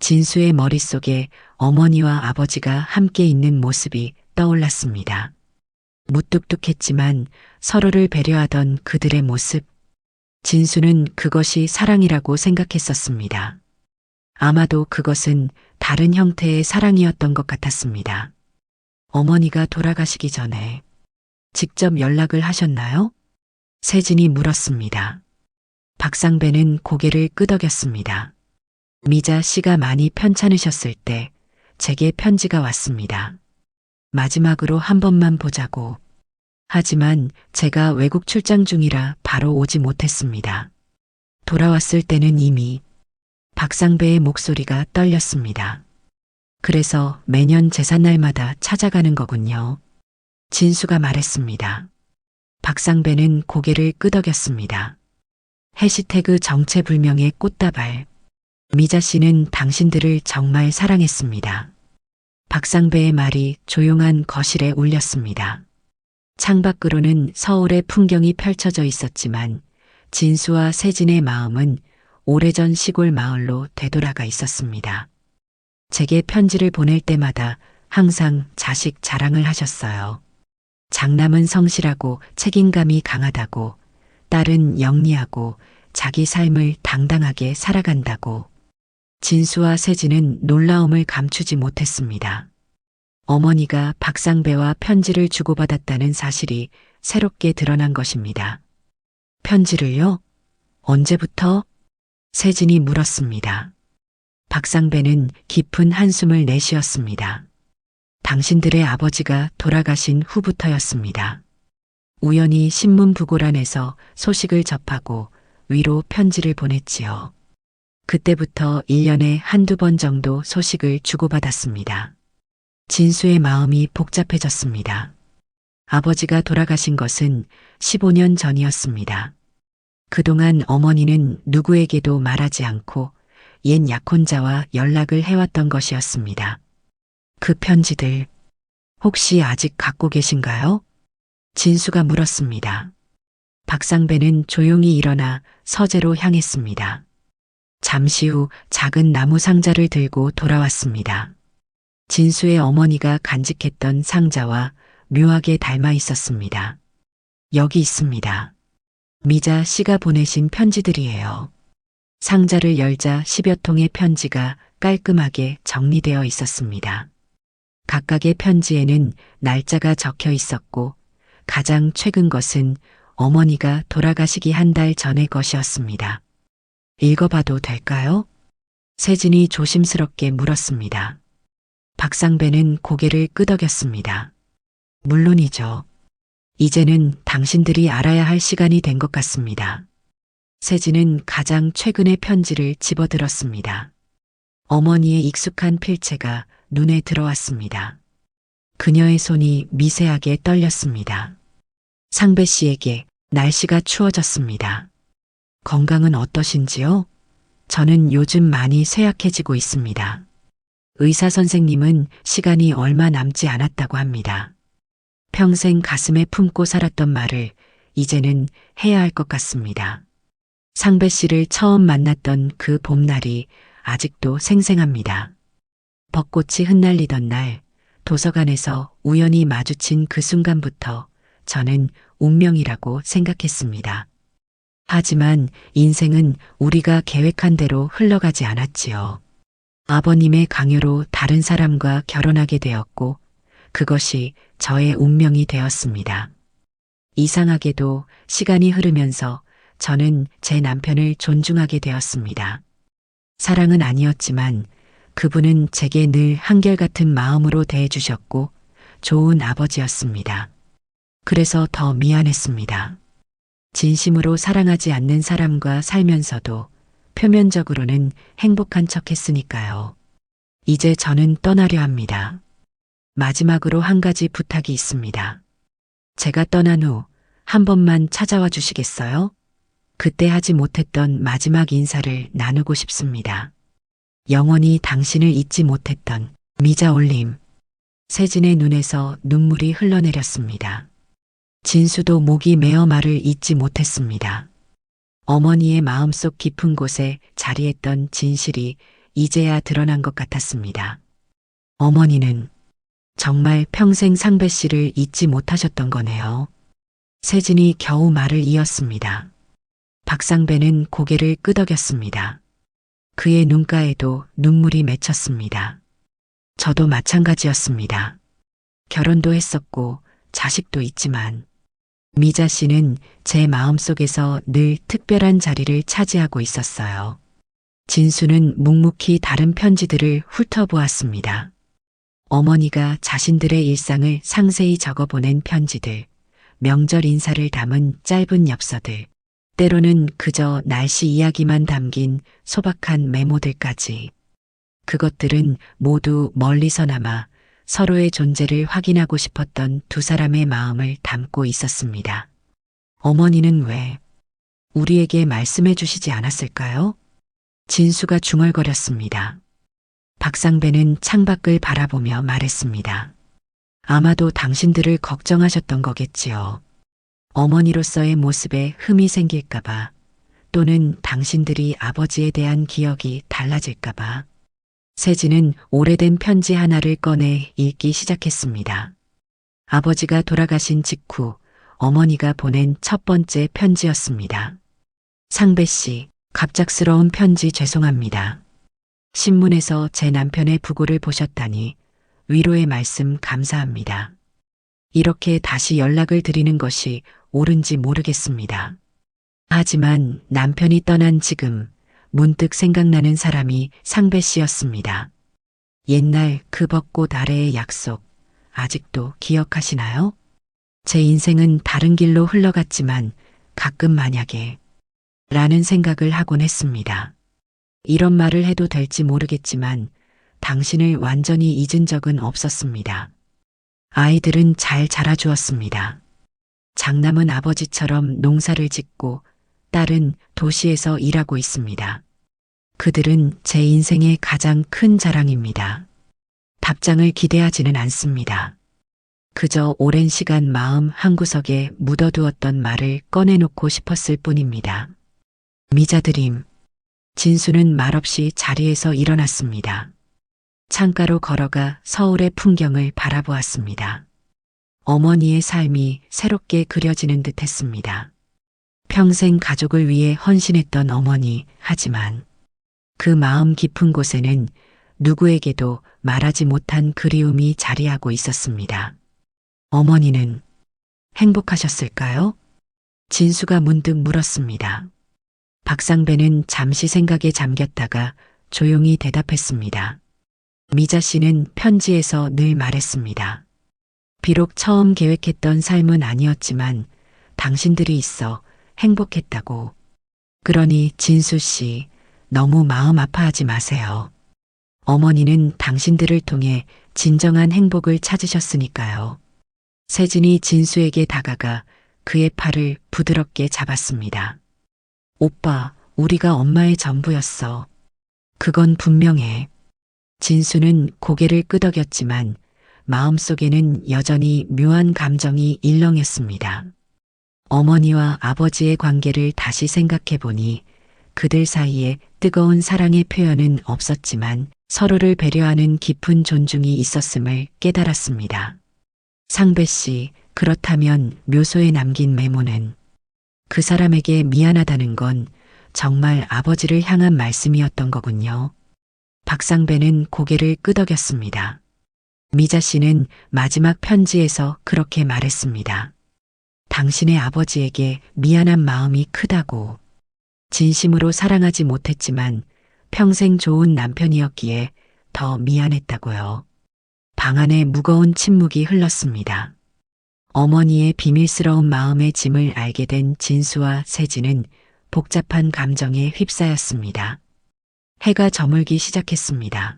진수의 머릿속에 어머니와 아버지가 함께 있는 모습이 떠올랐습니다. 무뚝뚝했지만 서로를 배려하던 그들의 모습. 진수는 그것이 사랑이라고 생각했었습니다. 아마도 그것은 다른 형태의 사랑이었던 것 같았습니다. 어머니가 돌아가시기 전에 직접 연락을 하셨나요? 세진이 물었습니다. 박상배는 고개를 끄덕였습니다. 미자 씨가 많이 편찮으셨을 때 제게 편지가 왔습니다. 마지막으로 한 번만 보자고. 하지만 제가 외국 출장 중이라 바로 오지 못했습니다. 돌아왔을 때는 이미 박상배의 목소리가 떨렸습니다. 그래서 매년 제삿날마다 찾아가는 거군요. 진수가 말했습니다. 박상배는 고개를 끄덕였습니다. 해시태그 정체불명의 꽃다발. 미자 씨는 당신들을 정말 사랑했습니다. 박상배의 말이 조용한 거실에 울렸습니다. 창밖으로는 서울의 풍경이 펼쳐져 있었지만 진수와 세진의 마음은 오래전 시골 마을로 되돌아가 있었습니다. 제게 편지를 보낼 때마다 항상 자식 자랑을 하셨어요. 장남은 성실하고 책임감이 강하다고, 딸은 영리하고 자기 삶을 당당하게 살아간다고. 진수와 세진은 놀라움을 감추지 못했습니다. 어머니가 박상배와 편지를 주고받았다는 사실이 새롭게 드러난 것입니다. 편지를요? 언제부터? 세진이 물었습니다. 박상배는 깊은 한숨을 내쉬었습니다. 당신들의 아버지가 돌아가신 후부터였습니다. 우연히 신문 부고란에서 소식을 접하고 위로 편지를 보냈지요. 그때부터 1년에 한두 번 정도 소식을 주고받았습니다. 진수의 마음이 복잡해졌습니다. 아버지가 돌아가신 것은 15년 전이었습니다. 그동안 어머니는 누구에게도 말하지 않고 옛 약혼자와 연락을 해왔던 것이었습니다. 그 편지들 혹시 아직 갖고 계신가요? 진수가 물었습니다. 박상배는 조용히 일어나 서재로 향했습니다. 잠시 후 작은 나무 상자를 들고 돌아왔습니다. 진수의 어머니가 간직했던 상자와 묘하게 닮아 있었습니다. 여기 있습니다. 미자 씨가 보내신 편지들이에요. 상자를 열자 10여 통의 편지가 깔끔하게 정리되어 있었습니다. 각각의 편지에는 날짜가 적혀 있었고 가장 최근 것은 어머니가 돌아가시기 한 달 전의 것이었습니다. 읽어봐도 될까요? 세진이 조심스럽게 물었습니다. 박상배는 고개를 끄덕였습니다. 물론이죠. 이제는 당신들이 알아야 할 시간이 된 것 같습니다. 세진은 가장 최근의 편지를 집어들었습니다. 어머니의 익숙한 필체가 눈에 들어왔습니다. 그녀의 손이 미세하게 떨렸습니다. 상배 씨에게 날씨가 추워졌습니다. 건강은 어떠신지요? 저는 요즘 많이 쇠약해지고 있습니다. 의사 선생님은 시간이 얼마 남지 않았다고 합니다. 평생 가슴에 품고 살았던 말을 이제는 해야 할 것 같습니다. 상배 씨를 처음 만났던 그 봄날이 아직도 생생합니다. 벚꽃이 흩날리던 날 도서관에서 우연히 마주친 그 순간부터 저는 운명이라고 생각했습니다. 하지만 인생은 우리가 계획한 대로 흘러가지 않았지요. 아버님의 강요로 다른 사람과 결혼하게 되었고 그것이 저의 운명이 되었습니다. 이상하게도 시간이 흐르면서 저는 제 남편을 존중하게 되었습니다. 사랑은 아니었지만 그분은 제게 늘 한결같은 마음으로 대해주셨고 좋은 아버지였습니다. 그래서 더 미안했습니다. 진심으로 사랑하지 않는 사람과 살면서도 표면적으로는 행복한 척 했으니까요. 이제 저는 떠나려 합니다. 마지막으로 한 가지 부탁이 있습니다. 제가 떠난 후 한 번만 찾아와 주시겠어요? 그때 하지 못했던 마지막 인사를 나누고 싶습니다. 영원히 당신을 잊지 못했던 미자 올림. 세진의 눈에서 눈물이 흘러내렸습니다. 진수도 목이 메어 말을 잊지 못했습니다. 어머니의 마음속 깊은 곳에 자리했던 진실이 이제야 드러난 것 같았습니다. 어머니는 정말 평생 상배 씨를 잊지 못하셨던 거네요. 세진이 겨우 말을 이었습니다. 박상배는 고개를 끄덕였습니다. 그의 눈가에도 눈물이 맺혔습니다. 저도 마찬가지였습니다. 결혼도 했었고 자식도 있지만 미자 씨는 제 마음속에서 늘 특별한 자리를 차지하고 있었어요. 진수는 묵묵히 다른 편지들을 훑어보았습니다. 어머니가 자신들의 일상을 상세히 적어보낸 편지들, 명절 인사를 담은 짧은 엽서들, 때로는 그저 날씨 이야기만 담긴 소박한 메모들까지. 그것들은 모두 멀리서나마 서로의 존재를 확인하고 싶었던 두 사람의 마음을 담고 있었습니다. 어머니는 왜 우리에게 말씀해 주시지 않았을까요? 진수가 중얼거렸습니다. 박상배는 창밖을 바라보며 말했습니다. 아마도 당신들을 걱정하셨던 거겠지요. 어머니로서의 모습에 흠이 생길까봐 또는 당신들이 아버지에 대한 기억이 달라질까봐. 세진은 오래된 편지 하나를 꺼내 읽기 시작했습니다. 아버지가 돌아가신 직후 어머니가 보낸 첫 번째 편지였습니다. 상배 씨, 갑작스러운 편지 죄송합니다. 신문에서 제 남편의 부고를 보셨다니 위로의 말씀 감사합니다. 이렇게 다시 연락을 드리는 것이 옳은지 모르겠습니다. 하지만 남편이 떠난 지금 문득 생각나는 사람이 상배 씨였습니다. 옛날 그 벚꽃 아래의 약속, 아직도 기억하시나요? 제 인생은 다른 길로 흘러갔지만 가끔 만약에 라는 생각을 하곤 했습니다. 이런 말을 해도 될지 모르겠지만 당신을 완전히 잊은 적은 없었습니다. 아이들은 잘 자라주었습니다. 장남은 아버지처럼 농사를 짓고 딸은 도시에서 일하고 있습니다. 그들은 제 인생의 가장 큰 자랑입니다. 답장을 기대하지는 않습니다. 그저 오랜 시간 마음 한구석에 묻어두었던 말을 꺼내놓고 싶었을 뿐입니다. 미자드림. 진수는 말없이 자리에서 일어났습니다. 창가로 걸어가 서울의 풍경을 바라보았습니다. 어머니의 삶이 새롭게 그려지는 듯 했습니다. 평생 가족을 위해 헌신했던 어머니, 하지만 그 마음 깊은 곳에는 누구에게도 말하지 못한 그리움이 자리하고 있었습니다. 어머니는 행복하셨을까요? 진수가 문득 물었습니다. 박상배는 잠시 생각에 잠겼다가 조용히 대답했습니다. 미자 씨는 편지에서 늘 말했습니다. 비록 처음 계획했던 삶은 아니었지만 당신들이 있어 행복했다고. 그러니 진수 씨, 너무 마음 아파하지 마세요. 어머니는 당신들을 통해 진정한 행복을 찾으셨으니까요. 세진이 진수에게 다가가 그의 팔을 부드럽게 잡았습니다. 오빠, 우리가 엄마의 전부였어. 그건 분명해. 진수는 고개를 끄덕였지만 마음속에는 여전히 묘한 감정이 일렁였습니다. 어머니와 아버지의 관계를 다시 생각해보니 그들 사이에 뜨거운 사랑의 표현은 없었지만 서로를 배려하는 깊은 존중이 있었음을 깨달았습니다. 상배 씨, 그렇다면 묘소에 남긴 메모는 그 사람에게 미안하다는 건 정말 아버지를 향한 말씀이었던 거군요. 박상배는 고개를 끄덕였습니다. 미자 씨는 마지막 편지에서 그렇게 말했습니다. 당신의 아버지에게 미안한 마음이 크다고. 진심으로 사랑하지 못했지만 평생 좋은 남편이었기에 더 미안했다고요. 방 안에 무거운 침묵이 흘렀습니다. 어머니의 비밀스러운 마음의 짐을 알게 된 진수와 세진은 복잡한 감정에 휩싸였습니다. 해가 저물기 시작했습니다.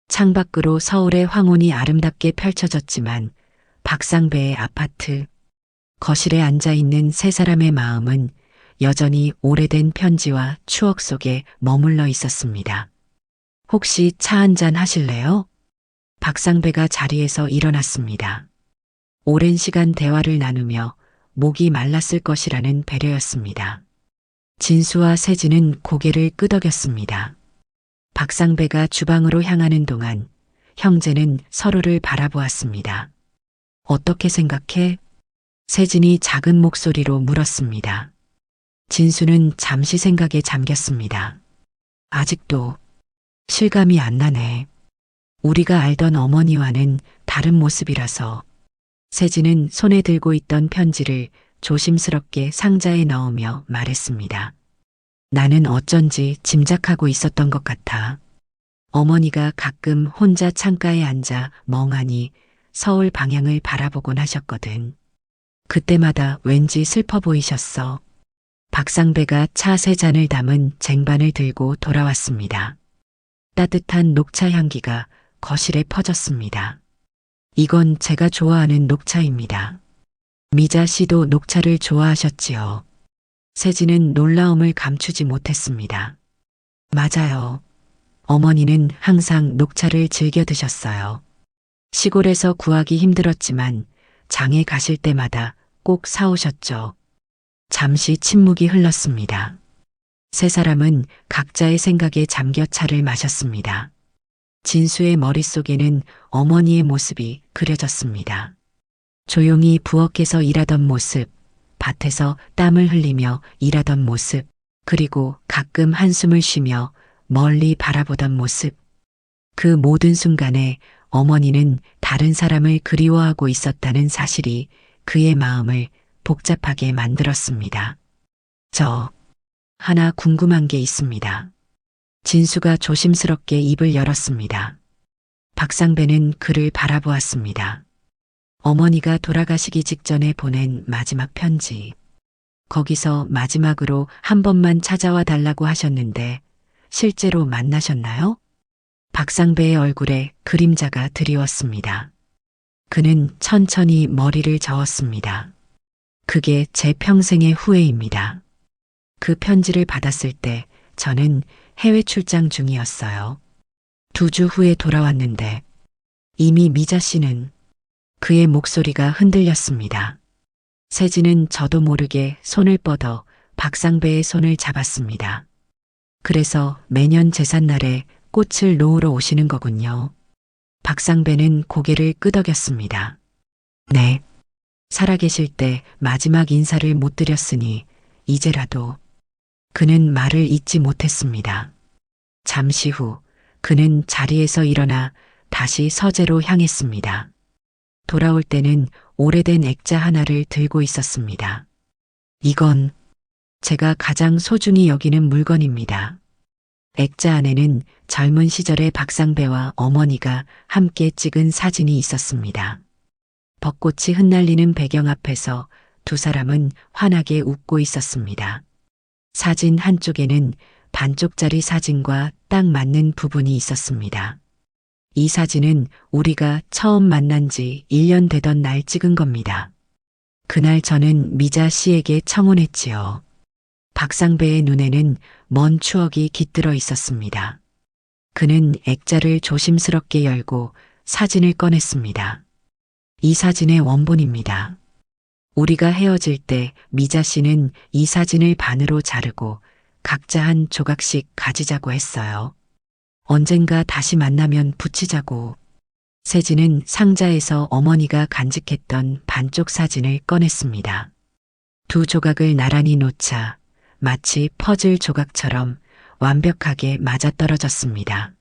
창밖으로 서울의 황혼이 아름답게 펼쳐졌지만 박상배의 아파트, 거실에 앉아있는 세 사람의 마음은 여전히 오래된 편지와 추억 속에 머물러 있었습니다. 혹시 차 한잔 하실래요? 박상배가 자리에서 일어났습니다. 오랜 시간 대화를 나누며 목이 말랐을 것이라는 배려였습니다. 진수와 세진은 고개를 끄덕였습니다. 박상배가 주방으로 향하는 동안 형제는 서로를 바라보았습니다. 어떻게 생각해? 세진이 작은 목소리로 물었습니다. 진수는 잠시 생각에 잠겼습니다. 아직도 실감이 안 나네. 우리가 알던 어머니와는 다른 모습이라서. 세진은 손에 들고 있던 편지를 조심스럽게 상자에 넣으며 말했습니다. 나는 어쩐지 짐작하고 있었던 것 같아. 어머니가 가끔 혼자 창가에 앉아 멍하니 서울 방향을 바라보곤 하셨거든. 그때마다 왠지 슬퍼 보이셨어. 박상배가 차 세 잔을 담은 쟁반을 들고 돌아왔습니다. 따뜻한 녹차 향기가 거실에 퍼졌습니다. 이건 제가 좋아하는 녹차입니다. 미자 씨도 녹차를 좋아하셨지요. 세진은 놀라움을 감추지 못했습니다. 맞아요. 어머니는 항상 녹차를 즐겨 드셨어요. 시골에서 구하기 힘들었지만 장에 가실 때마다 꼭 사오셨죠. 잠시 침묵이 흘렀습니다. 세 사람은 각자의 생각에 잠겨 차를 마셨습니다. 진수의 머릿속에는 어머니의 모습이 그려졌습니다. 조용히 부엌에서 일하던 모습, 밭에서 땀을 흘리며 일하던 모습, 그리고 가끔 한숨을 쉬며 멀리 바라보던 모습. 그 모든 순간에 어머니는 다른 사람을 그리워하고 있었다는 사실이 그의 마음을 복잡하게 만들었습니다. 저 하나 궁금한 게 있습니다. 진수가 조심스럽게 입을 열었습니다. 박상배는 그를 바라보았습니다. 어머니가 돌아가시기 직전에 보낸 마지막 편지. 거기서 마지막으로 한 번만 찾아와 달라고 하셨는데 실제로 만나셨나요? 박상배의 얼굴에 그림자가 드리웠습니다. 그는 천천히 머리를 저었습니다. 그게 제 평생의 후회입니다. 그 편지를 받았을 때 저는 해외 출장 중이었어요. 2주 후에 돌아왔는데 이미 미자 씨는. 그의 목소리가 흔들렸습니다. 세진은 저도 모르게 손을 뻗어 박상배의 손을 잡았습니다. 그래서 매년 제삿날에 꽃을 놓으러 오시는 거군요. 박상배는 고개를 끄덕였습니다. 네. 살아계실 때 마지막 인사를 못 드렸으니 이제라도. 그는 말을 잇지 못했습니다. 잠시 후 그는 자리에서 일어나 다시 서재로 향했습니다. 돌아올 때는 오래된 액자 하나를 들고 있었습니다. 이건 제가 가장 소중히 여기는 물건입니다. 액자 안에는 젊은 시절의 박상배와 어머니가 함께 찍은 사진이 있었습니다. 벚꽃이 흩날리는 배경 앞에서 두 사람은 환하게 웃고 있었습니다. 사진 한쪽에는 반쪽짜리 사진과 딱 맞는 부분이 있었습니다. 이 사진은 우리가 처음 만난 지 1년 되던 날 찍은 겁니다. 그날 저는 미자 씨에게 청혼했지요. 박상배의 눈에는 먼 추억이 깃들어 있었습니다. 그는 액자를 조심스럽게 열고 사진을 꺼냈습니다. 이 사진의 원본입니다. 우리가 헤어질 때 미자 씨는 이 사진을 반으로 자르고 각자 한 조각씩 가지자고 했어요. 언젠가 다시 만나면 붙이자고. 세진은 상자에서 어머니가 간직했던 반쪽 사진을 꺼냈습니다. 두 조각을 나란히 놓자 마치 퍼즐 조각처럼 완벽하게 맞아떨어졌습니다.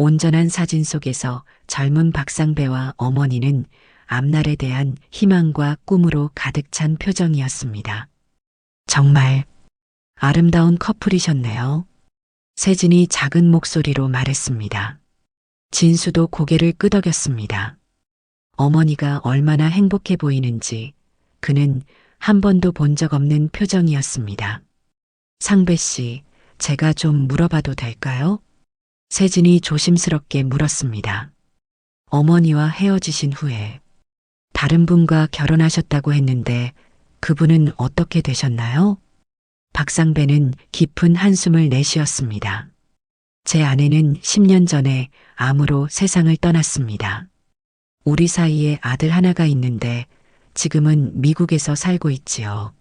온전한 사진 속에서 젊은 박상배와 어머니는 앞날에 대한 희망과 꿈으로 가득 찬 표정이었습니다. 정말 아름다운 커플이셨네요. 세진이 작은 목소리로 말했습니다. 진수도 고개를 끄덕였습니다. 어머니가 얼마나 행복해 보이는지 그는 한 번도 본 적 없는 표정이었습니다. 상배 씨, 제가 좀 물어봐도 될까요? 세진이 조심스럽게 물었습니다. 어머니와 헤어지신 후에 다른 분과 결혼하셨다고 했는데 그분은 어떻게 되셨나요? 박상배는 깊은 한숨을 내쉬었습니다. 제 아내는 10년 전에 암으로 세상을 떠났습니다. 우리 사이에 아들 하나가 있는데 지금은 미국에서 살고 있지요.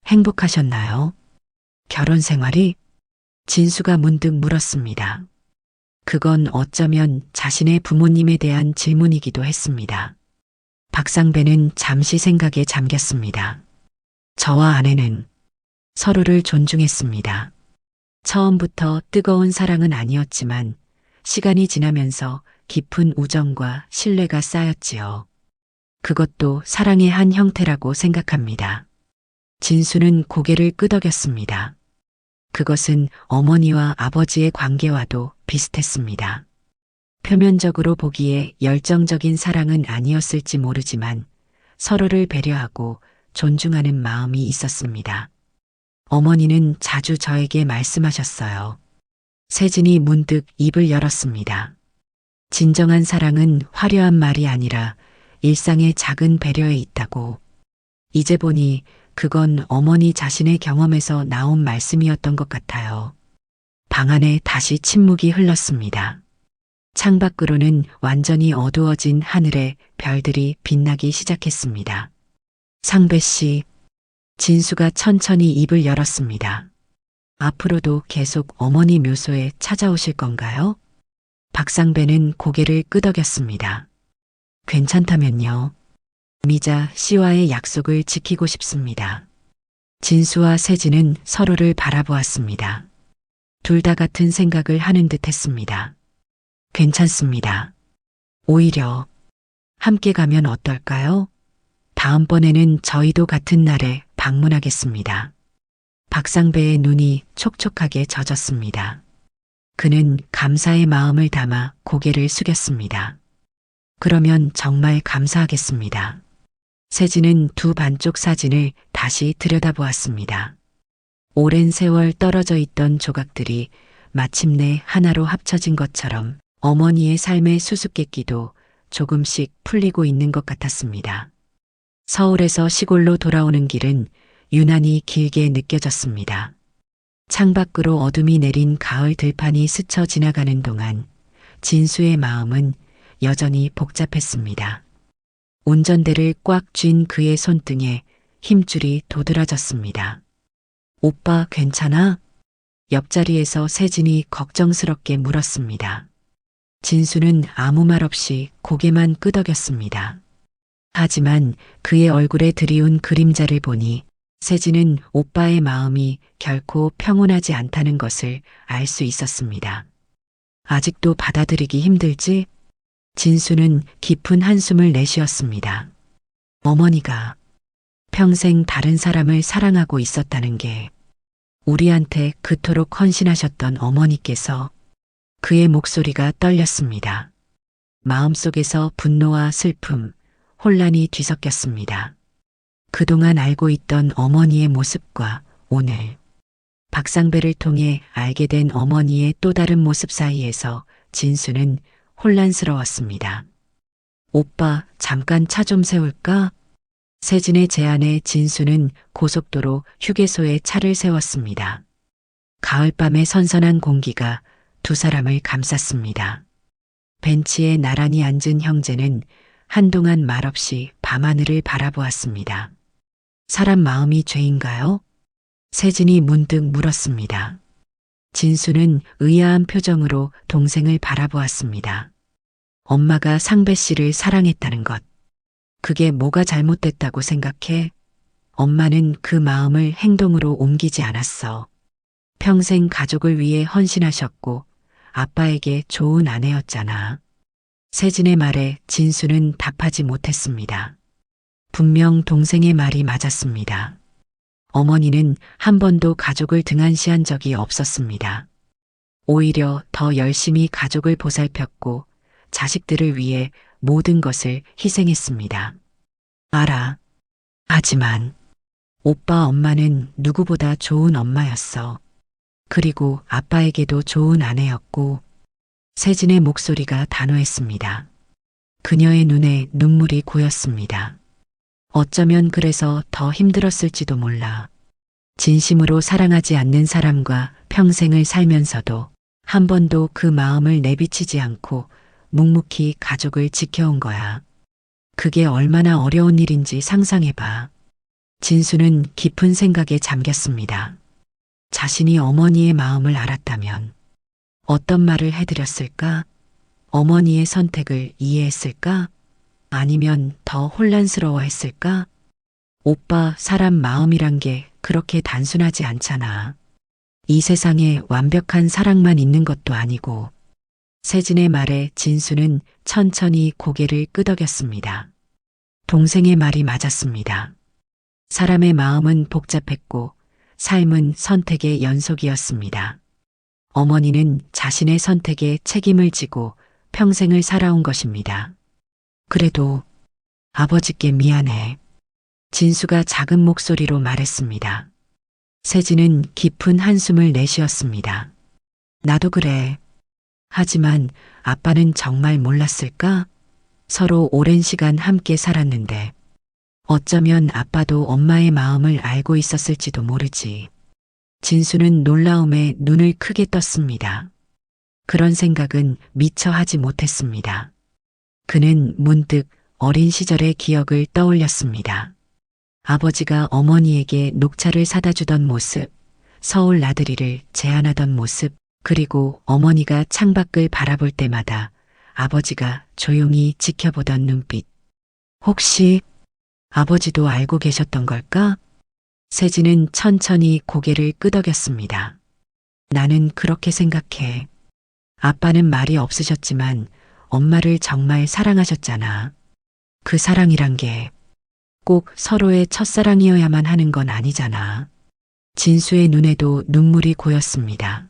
행복하셨나요? 결혼 생활이? 진수가 문득 물었습니다. 그건 어쩌면 자신의 부모님에 대한 질문이기도 했습니다. 박상배는 잠시 생각에 잠겼습니다. 저와 아내는 서로를 존중했습니다. 처음부터 뜨거운 사랑은 아니었지만 시간이 지나면서 깊은 우정과 신뢰가 쌓였지요. 그것도 사랑의 한 형태라고 생각합니다. 진수는 고개를 끄덕였습니다. 그것은 어머니와 아버지의 관계와도 비슷했습니다. 표면적으로 보기에 열정적인 사랑은 아니었을지 모르지만 서로를 배려하고 존중하는 마음이 있었습니다. 어머니는 자주 저에게 말씀하셨어요. 세진이 문득 입을 열었습니다. 진정한 사랑은 화려한 말이 아니라 일상의 작은 배려에 있다고. 이제 보니 그건 어머니 자신의 경험에서 나온 말씀이었던 것 같아요. 방 안에 다시 침묵이 흘렀습니다. 창밖으로는 완전히 어두워진 하늘에 별들이 빛나기 시작했습니다. 상배 씨, 진수가 천천히 입을 열었습니다. 앞으로도 계속 어머니 묘소에 찾아오실 건가요? 박상배는 고개를 끄덕였습니다. 괜찮다면요. 미자 씨와의 약속을 지키고 싶습니다. 진수와 세진은 서로를 바라보았습니다. 둘 다 같은 생각을 하는 듯 했습니다. 괜찮습니다. 오히려 함께 가면 어떨까요? 다음번에는 저희도 같은 날에 방문하겠습니다. 박상배의 눈이 촉촉하게 젖었습니다. 그는 감사의 마음을 담아 고개를 숙였습니다. 그러면 정말 감사하겠습니다. 세진은 두 반쪽 사진을 다시 들여다보았습니다. 오랜 세월 떨어져 있던 조각들이 마침내 하나로 합쳐진 것처럼 어머니의 삶의 수수께끼도 조금씩 풀리고 있는 것 같았습니다. 서울에서 시골로 돌아오는 길은 유난히 길게 느껴졌습니다. 창밖으로 어둠이 내린 가을 들판이 스쳐 지나가는 동안 진수의 마음은 여전히 복잡했습니다. 운전대를 꽉 쥔 그의 손등에 힘줄이 도드라졌습니다. 오빠 괜찮아? 옆자리에서 세진이 걱정스럽게 물었습니다. 진수는 아무 말 없이 고개만 끄덕였습니다. 하지만 그의 얼굴에 드리운 그림자를 보니 세진은 오빠의 마음이 결코 평온하지 않다는 것을 알 수 있었습니다. 아직도 받아들이기 힘들지? 진수는 깊은 한숨을 내쉬었습니다. 어머니가 평생 다른 사람을 사랑하고 있었다는 게 우리한테 그토록 헌신하셨던 어머니께서 그의 목소리가 떨렸습니다. 마음속에서 분노와 슬픔, 혼란이 뒤섞였습니다. 그동안 알고 있던 어머니의 모습과 오늘 박상배를 통해 알게 된 어머니의 또 다른 모습 사이에서 진수는 혼란스러웠습니다. 오빠, 잠깐 차 좀 세울까? 세진의 제안에 진수는 고속도로 휴게소에 차를 세웠습니다. 가을밤의 선선한 공기가 두 사람을 감쌌습니다. 벤치에 나란히 앉은 형제는 한동안 말없이 밤하늘을 바라보았습니다. 사람 마음이 죄인가요? 세진이 문득 물었습니다. 진수는 의아한 표정으로 동생을 바라보았습니다. 엄마가 상배 씨를 사랑했다는 것. 그게 뭐가 잘못됐다고 생각해? 엄마는 그 마음을 행동으로 옮기지 않았어. 평생 가족을 위해 헌신하셨고 아빠에게 좋은 아내였잖아. 세진의 말에 진수는 답하지 못했습니다. 분명 동생의 말이 맞았습니다. 어머니는 한 번도 가족을 등한시한 적이 없었습니다. 오히려 더 열심히 가족을 보살폈고 자식들을 위해 모든 것을 희생했습니다. 알아. 하지만 오빠 엄마는 누구보다 좋은 엄마였어. 그리고 아빠에게도 좋은 아내였고 세진의 목소리가 단호했습니다. 그녀의 눈에 눈물이 고였습니다. 어쩌면 그래서 더 힘들었을지도 몰라. 진심으로 사랑하지 않는 사람과 평생을 살면서도 한 번도 그 마음을 내비치지 않고 묵묵히 가족을 지켜온 거야. 그게 얼마나 어려운 일인지 상상해봐. 진수는 깊은 생각에 잠겼습니다. 자신이 어머니의 마음을 알았다면 어떤 말을 해드렸을까? 어머니의 선택을 이해했을까? 아니면 더 혼란스러워했을까? 오빠, 사람 마음이란 게 그렇게 단순하지 않잖아. 이 세상에 완벽한 사랑만 있는 것도 아니고. 세진의 말에 진수는 천천히 고개를 끄덕였습니다. 동생의 말이 맞았습니다. 사람의 마음은 복잡했고 삶은 선택의 연속이었습니다. 어머니는 자신의 선택에 책임을 지고 평생을 살아온 것입니다. 그래도 아버지께 미안해. 진수가 작은 목소리로 말했습니다. 세진은 깊은 한숨을 내쉬었습니다. 나도 그래. 하지만 아빠는 정말 몰랐을까? 서로 오랜 시간 함께 살았는데 어쩌면 아빠도 엄마의 마음을 알고 있었을지도 모르지. 진수는 놀라움에 눈을 크게 떴습니다. 그런 생각은 미처 하지 못했습니다. 그는 문득 어린 시절의 기억을 떠올렸습니다. 아버지가 어머니에게 녹차를 사다 주던 모습, 서울 나들이를 제안하던 모습, 그리고 어머니가 창밖을 바라볼 때마다 아버지가 조용히 지켜보던 눈빛. 혹시 아버지도 알고 계셨던 걸까? 세진은 천천히 고개를 끄덕였습니다. 나는 그렇게 생각해. 아빠는 말이 없으셨지만 엄마를 정말 사랑하셨잖아. 그 사랑이란 게 꼭 서로의 첫사랑이어야만 하는 건 아니잖아. 진수의 눈에도 눈물이 고였습니다.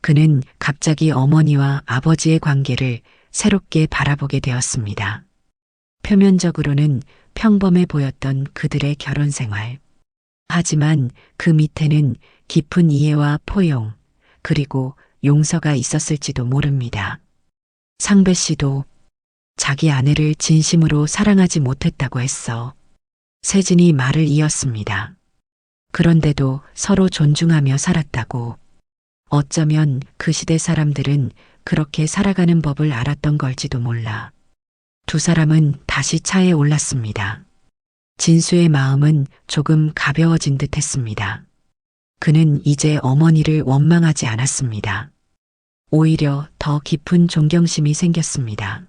그는 갑자기 어머니와 아버지의 관계를 새롭게 바라보게 되었습니다. 표면적으로는 평범해 보였던 그들의 결혼 생활. 하지만 그 밑에는 깊은 이해와 포용, 그리고 용서가 있었을지도 모릅니다. 상배 씨도 자기 아내를 진심으로 사랑하지 못했다고 했어. 세진이 말을 이었습니다. 그런데도 서로 존중하며 살았다고. 어쩌면 그 시대 사람들은 그렇게 살아가는 법을 알았던 걸지도 몰라. 두 사람은 다시 차에 올랐습니다. 진수의 마음은 조금 가벼워진 듯 했습니다. 그는 이제 어머니를 원망하지 않았습니다. 오히려 더 깊은 존경심이 생겼습니다.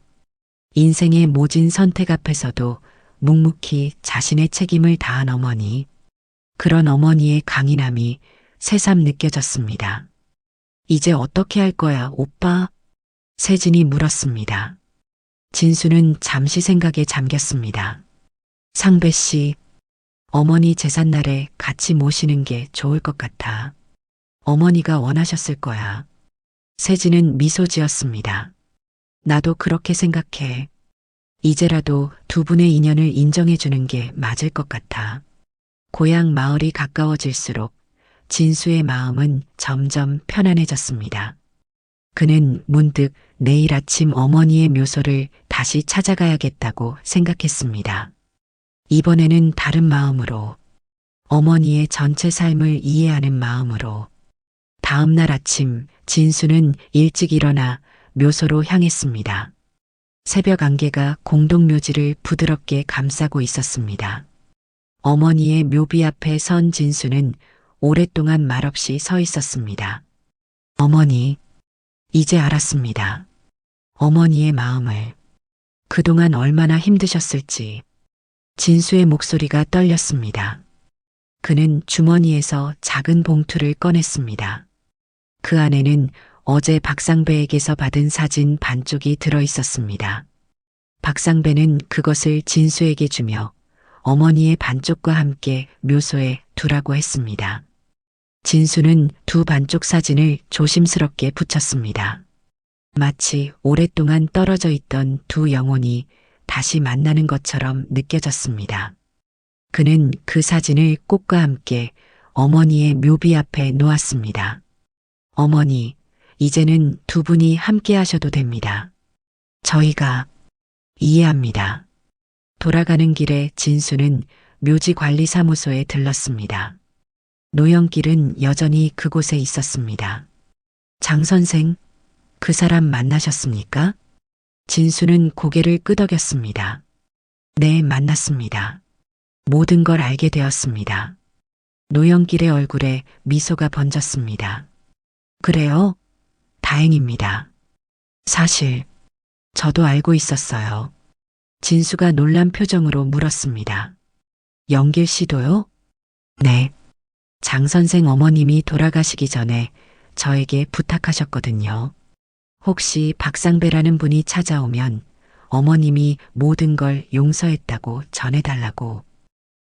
인생의 모진 선택 앞에서도 묵묵히 자신의 책임을 다한 어머니. 그런 어머니의 강인함이 새삼 느껴졌습니다. 이제 어떻게 할 거야, 오빠? 세진이 물었습니다. 진수는 잠시 생각에 잠겼습니다. 상배 씨, 어머니 제삿날에 같이 모시는 게 좋을 것 같아. 어머니가 원하셨을 거야. 세진은 미소 지었습니다. 나도 그렇게 생각해. 이제라도 두 분의 인연을 인정해 주는 게 맞을 것 같아. 고향 마을이 가까워질수록 진수의 마음은 점점 편안해졌습니다. 그는 문득 내일 아침 어머니의 묘소를 다시 찾아가야겠다고 생각했습니다. 이번에는 다른 마음으로, 어머니의 전체 삶을 이해하는 마음으로. 다음 날 아침 진수는 일찍 일어나 묘소로 향했습니다. 새벽 안개가 공동묘지를 부드럽게 감싸고 있었습니다. 어머니의 묘비 앞에 선 진수는 오랫동안 말없이 서 있었습니다. 어머니, 이제 알았습니다. 어머니의 마음을. 그동안 얼마나 힘드셨을지. 진수의 목소리가 떨렸습니다. 그는 주머니에서 작은 봉투를 꺼냈습니다. 그 안에는 어제 박상배에게서 받은 사진 반쪽이 들어 있었습니다. 박상배는 그것을 진수에게 주며 어머니의 반쪽과 함께 묘소에 두라고 했습니다. 진수는 두 반쪽 사진을 조심스럽게 붙였습니다. 마치 오랫동안 떨어져 있던 두 영혼이 다시 만나는 것처럼 느껴졌습니다. 그는 그 사진을 꽃과 함께 어머니의 묘비 앞에 놓았습니다. 어머니, 이제는 두 분이 함께 하셔도 됩니다. 저희가 이해합니다. 돌아가는 길에 진수는 묘지관리사무소에 들렀습니다. 노영길은 여전히 그곳에 있었습니다. 장 선생, 그 사람 만나셨습니까? 진수는 고개를 끄덕였습니다. 네, 만났습니다. 모든 걸 알게 되었습니다. 노영길의 얼굴에 미소가 번졌습니다. 그래요? 다행입니다. 사실 저도 알고 있었어요. 진수가 놀란 표정으로 물었습니다. 영길 씨도요? 네. 장 선생 어머님이 돌아가시기 전에 저에게 부탁하셨거든요. 혹시 박상배라는 분이 찾아오면 어머님이 모든 걸 용서했다고 전해달라고.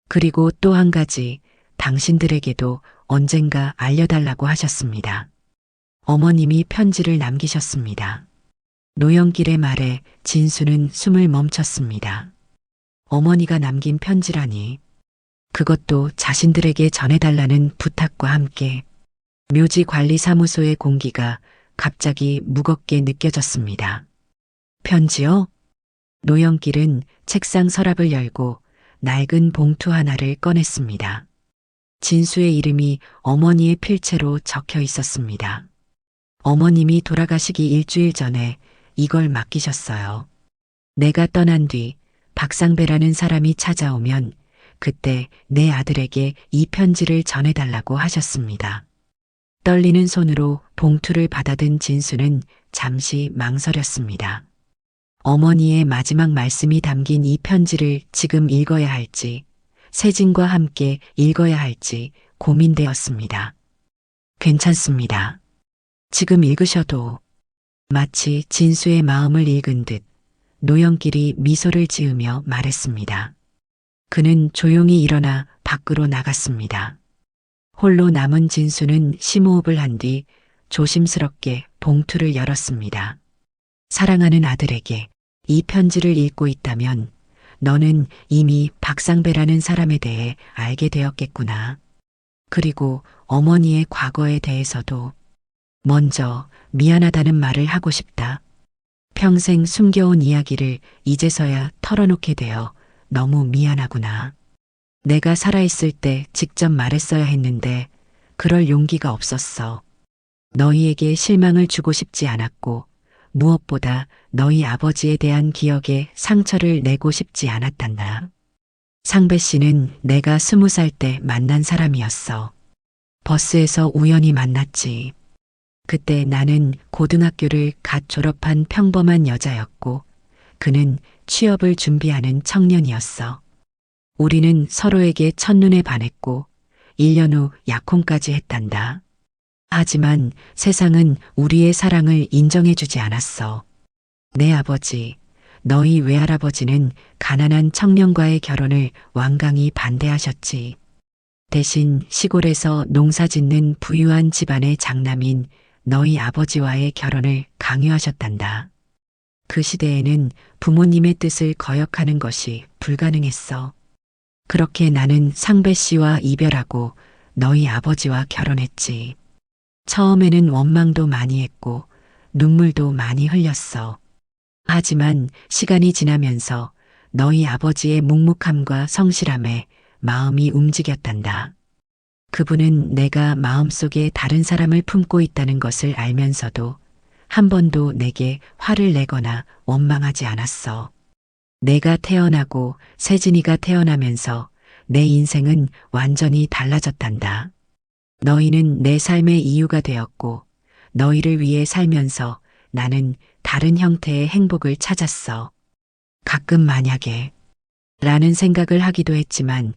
그리고 또 한 가지, 당신들에게도 언젠가 알려달라고 하셨습니다. 어머님이 편지를 남기셨습니다. 노영길의 말에 진수는 숨을 멈췄습니다. 어머니가 남긴 편지라니. 그것도 자신들에게 전해달라는 부탁과 함께 묘지관리사무소의 공기가 갑자기 무겁게 느껴졌습니다. 편지요? 노영길은 책상 서랍을 열고 낡은 봉투 하나를 꺼냈습니다. 진수의 이름이 어머니의 필체로 적혀 있었습니다. 어머님이 돌아가시기 일주일 전에 이걸 맡기셨어요. 내가 떠난 뒤 박상배라는 사람이 찾아오면 그때 내 아들에게 이 편지를 전해달라고 하셨습니다. 떨리는 손으로 봉투를 받아든 진수는 잠시 망설였습니다. 어머니의 마지막 말씀이 담긴 이 편지를 지금 읽어야 할지, 세진과 함께 읽어야 할지 고민되었습니다. 괜찮습니다. 지금 읽으셔도. 마치 진수의 마음을 읽은 듯 노영길이 미소를 지으며 말했습니다. 그는 조용히 일어나 밖으로 나갔습니다. 홀로 남은 진수는 심호흡을 한 뒤 조심스럽게 봉투를 열었습니다. 사랑하는 아들에게 이 편지를 읽고 있다면 너는 이미 박상배라는 사람에 대해 알게 되었겠구나. 그리고 어머니의 과거에 대해서도. 먼저 미안하다는 말을 하고 싶다. 평생 숨겨온 이야기를 이제서야 털어놓게 되어 너무 미안하구나. 내가 살아있을 때 직접 말했어야 했는데 그럴 용기가 없었어. 너희에게 실망을 주고 싶지 않았고 무엇보다 너희 아버지에 대한 기억에 상처를 내고 싶지 않았단다. 상배 씨는 내가 20살 때 만난 사람이었어. 버스에서 우연히 만났지. 그때 나는 고등학교를 갓 졸업한 평범한 여자였고 그는 취업을 준비하는 청년이었어. 우리는 서로에게 첫눈에 반했고 1년 후 약혼까지 했단다. 하지만 세상은 우리의 사랑을 인정해주지 않았어. 내 아버지, 너희 외할아버지는 가난한 청년과의 결혼을 완강히 반대하셨지. 대신 시골에서 농사짓는 부유한 집안의 장남인 너희 아버지와의 결혼을 강요하셨단다. 그 시대에는 부모님의 뜻을 거역하는 것이 불가능했어. 그렇게 나는 상배 씨와 이별하고 너희 아버지와 결혼했지. 처음에는 원망도 많이 했고 눈물도 많이 흘렸어. 하지만 시간이 지나면서 너희 아버지의 묵묵함과 성실함에 마음이 움직였단다. 그분은 내가 마음속에 다른 사람을 품고 있다는 것을 알면서도 한 번도 내게 화를 내거나 원망하지 않았어. 내가 태어나고 세진이가 태어나면서 내 인생은 완전히 달라졌단다. 너희는 내 삶의 이유가 되었고 너희를 위해 살면서 나는 다른 형태의 행복을 찾았어. 가끔 만약에 라는 생각을 하기도 했지만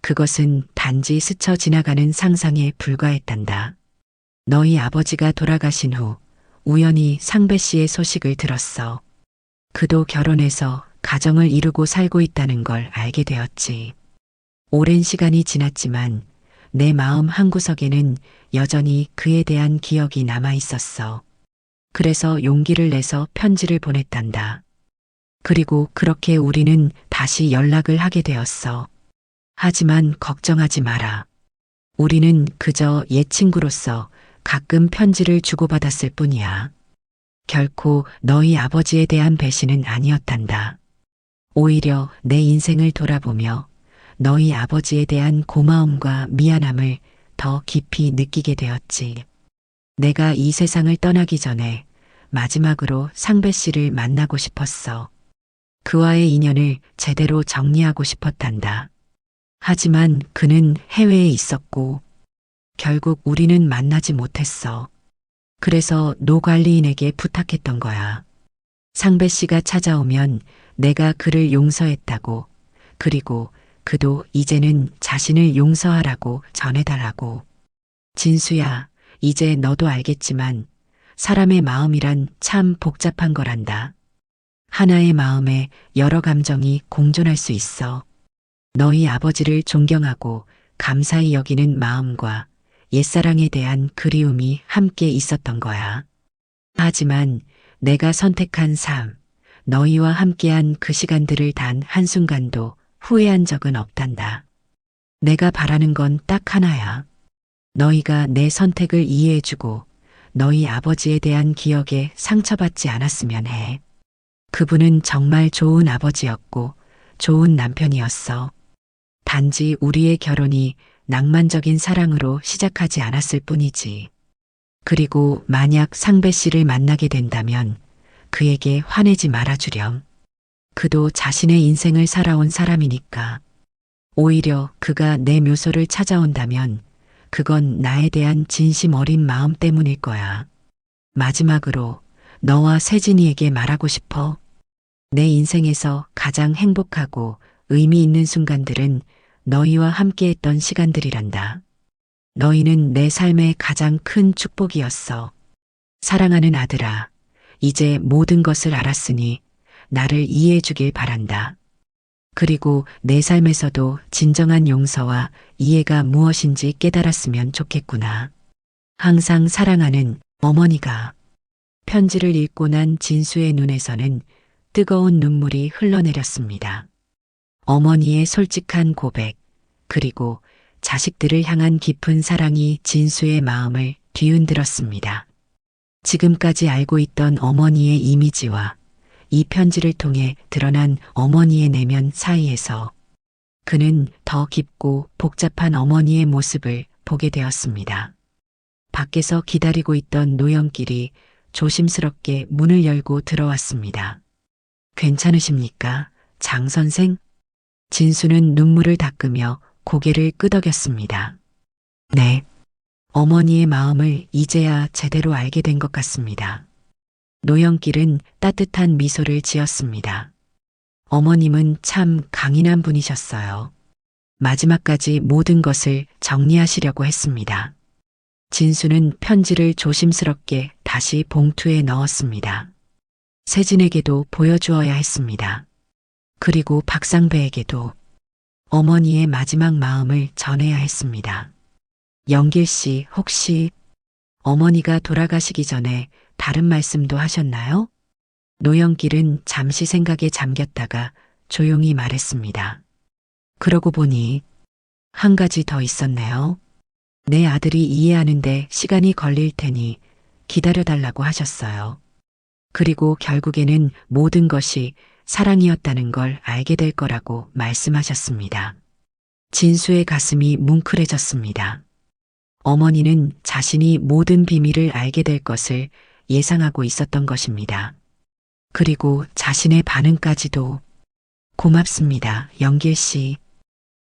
그것은 단지 스쳐 지나가는 상상에 불과했단다. 너희 아버지가 돌아가신 후 우연히 상배 씨의 소식을 들었어. 그도 결혼해서 가정을 이루고 살고 있다는 걸 알게 되었지. 오랜 시간이 지났지만 내 마음 한구석에는 여전히 그에 대한 기억이 남아 있었어. 그래서 용기를 내서 편지를 보냈단다. 그리고 그렇게 우리는 다시 연락을 하게 되었어. 하지만 걱정하지 마라. 우리는 그저 옛 친구로서 가끔 편지를 주고받았을 뿐이야. 결코 너희 아버지에 대한 배신은 아니었단다. 오히려 내 인생을 돌아보며 너희 아버지에 대한 고마움과 미안함을 더 깊이 느끼게 되었지. 내가 이 세상을 떠나기 전에 마지막으로 상배 씨를 만나고 싶었어. 그와의 인연을 제대로 정리하고 싶었단다. 하지만 그는 해외에 있었고 결국 우리는 만나지 못했어. 그래서 노 관리인에게 부탁했던 거야. 상배 씨가 찾아오면 내가 그를 용서했다고, 그리고 그도 이제는 자신을 용서하라고 전해달라고. 진수야, 이제 너도 알겠지만 사람의 마음이란 참 복잡한 거란다. 하나의 마음에 여러 감정이 공존할 수 있어. 너희 아버지를 존경하고 감사히 여기는 마음과 옛사랑에 대한 그리움이 함께 있었던 거야. 하지만 내가 선택한 삶, 너희와 함께한 그 시간들을 단 한순간도 후회한 적은 없단다. 내가 바라는 건 딱 하나야. 너희가 내 선택을 이해해주고 너희 아버지에 대한 기억에 상처받지 않았으면 해. 그분은 정말 좋은 아버지였고 좋은 남편이었어. 단지 우리의 결혼이 낭만적인 사랑으로 시작하지 않았을 뿐이지. 그리고 만약 상배 씨를 만나게 된다면 그에게 화내지 말아주렴. 그도 자신의 인생을 살아온 사람이니까. 오히려 그가 내 묘소를 찾아온다면 그건 나에 대한 진심 어린 마음 때문일 거야. 마지막으로 너와 세진이에게 말하고 싶어. 내 인생에서 가장 행복하고 의미 있는 순간들은 너희와 함께했던 시간들이란다. 너희는 내 삶의 가장 큰 축복이었어. 사랑하는 아들아, 이제 모든 것을 알았으니 나를 이해해 주길 바란다. 그리고 내 삶에서도 진정한 용서와 이해가 무엇인지 깨달았으면 좋겠구나. 항상 사랑하는 어머니가. 편지를 읽고 난 진수의 눈에서는 뜨거운 눈물이 흘러내렸습니다. 어머니의 솔직한 고백, 그리고 자식들을 향한 깊은 사랑이 진수의 마음을 뒤흔들었습니다. 지금까지 알고 있던 어머니의 이미지와 이 편지를 통해 드러난 어머니의 내면 사이에서 그는 더 깊고 복잡한 어머니의 모습을 보게 되었습니다. 밖에서 기다리고 있던 노영길이 조심스럽게 문을 열고 들어왔습니다. 괜찮으십니까, 장 선생? 진수는 눈물을 닦으며 고개를 끄덕였습니다. 네. 어머니의 마음을 이제야 제대로 알게 된 것 같습니다. 노영길은 따뜻한 미소를 지었습니다. 어머님은 참 강인한 분이셨어요. 마지막까지 모든 것을 정리하시려고 했습니다. 진수는 편지를 조심스럽게 다시 봉투에 넣었습니다. 세진에게도 보여주어야 했습니다. 그리고 박상배에게도 어머니의 마지막 마음을 전해야 했습니다. 영길 씨, 혹시 어머니가 돌아가시기 전에 다른 말씀도 하셨나요? 노영길은 잠시 생각에 잠겼다가 조용히 말했습니다. 그러고 보니 한 가지 더 있었네요. 내 아들이 이해하는데 시간이 걸릴 테니 기다려달라고 하셨어요. 그리고 결국에는 모든 것이 사랑이었다는 걸 알게 될 거라고 말씀하셨습니다. 진수의 가슴이 뭉클해졌습니다. 어머니는 자신이 모든 비밀을 알게 될 것을 예상하고 있었던 것입니다. 그리고 자신의 반응까지도. 고맙습니다, 영길 씨.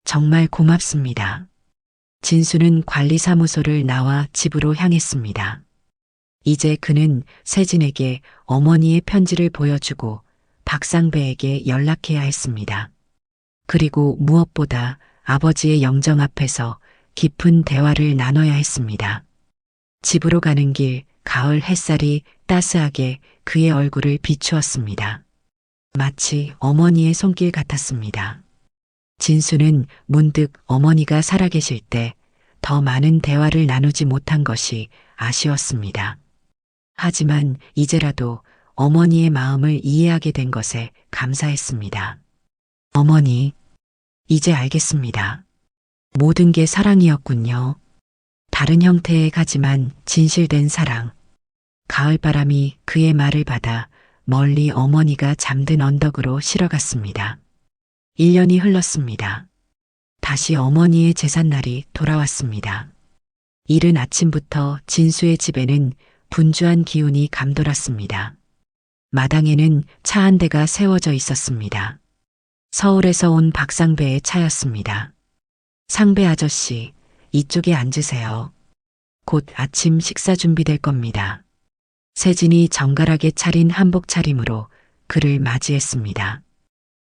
정말 고맙습니다. 진수는 관리사무소를 나와 집으로 향했습니다. 이제 그는 세진에게 어머니의 편지를 보여주고 박상배에게 연락해야 했습니다. 그리고 무엇보다 아버지의 영정 앞에서 깊은 대화를 나눠야 했습니다. 집으로 가는 길 가을 햇살이 따스하게 그의 얼굴을 비추었습니다. 마치 어머니의 손길 같았습니다. 진수는 문득 어머니가 살아계실 때 더 많은 대화를 나누지 못한 것이 아쉬웠습니다. 하지만 이제라도 어머니의 마음을 이해하게 된 것에 감사했습니다. 어머니, 이제 알겠습니다. 모든 게 사랑이었군요. 다른 형태의 가지만 진실된 사랑. 가을바람이 그의 말을 받아 멀리 어머니가 잠든 언덕으로 실어갔습니다. 1년이 흘렀습니다. 다시 어머니의 제삿날이 돌아왔습니다. 이른 아침부터 진수의 집에는 분주한 기운이 감돌았습니다. 마당에는 차 한 대가 세워져 있었습니다. 서울에서 온 박상배의 차였습니다. 상배 아저씨, 이쪽에 앉으세요. 곧 아침 식사 준비될 겁니다. 세진이 정갈하게 차린 한복 차림으로 그를 맞이했습니다.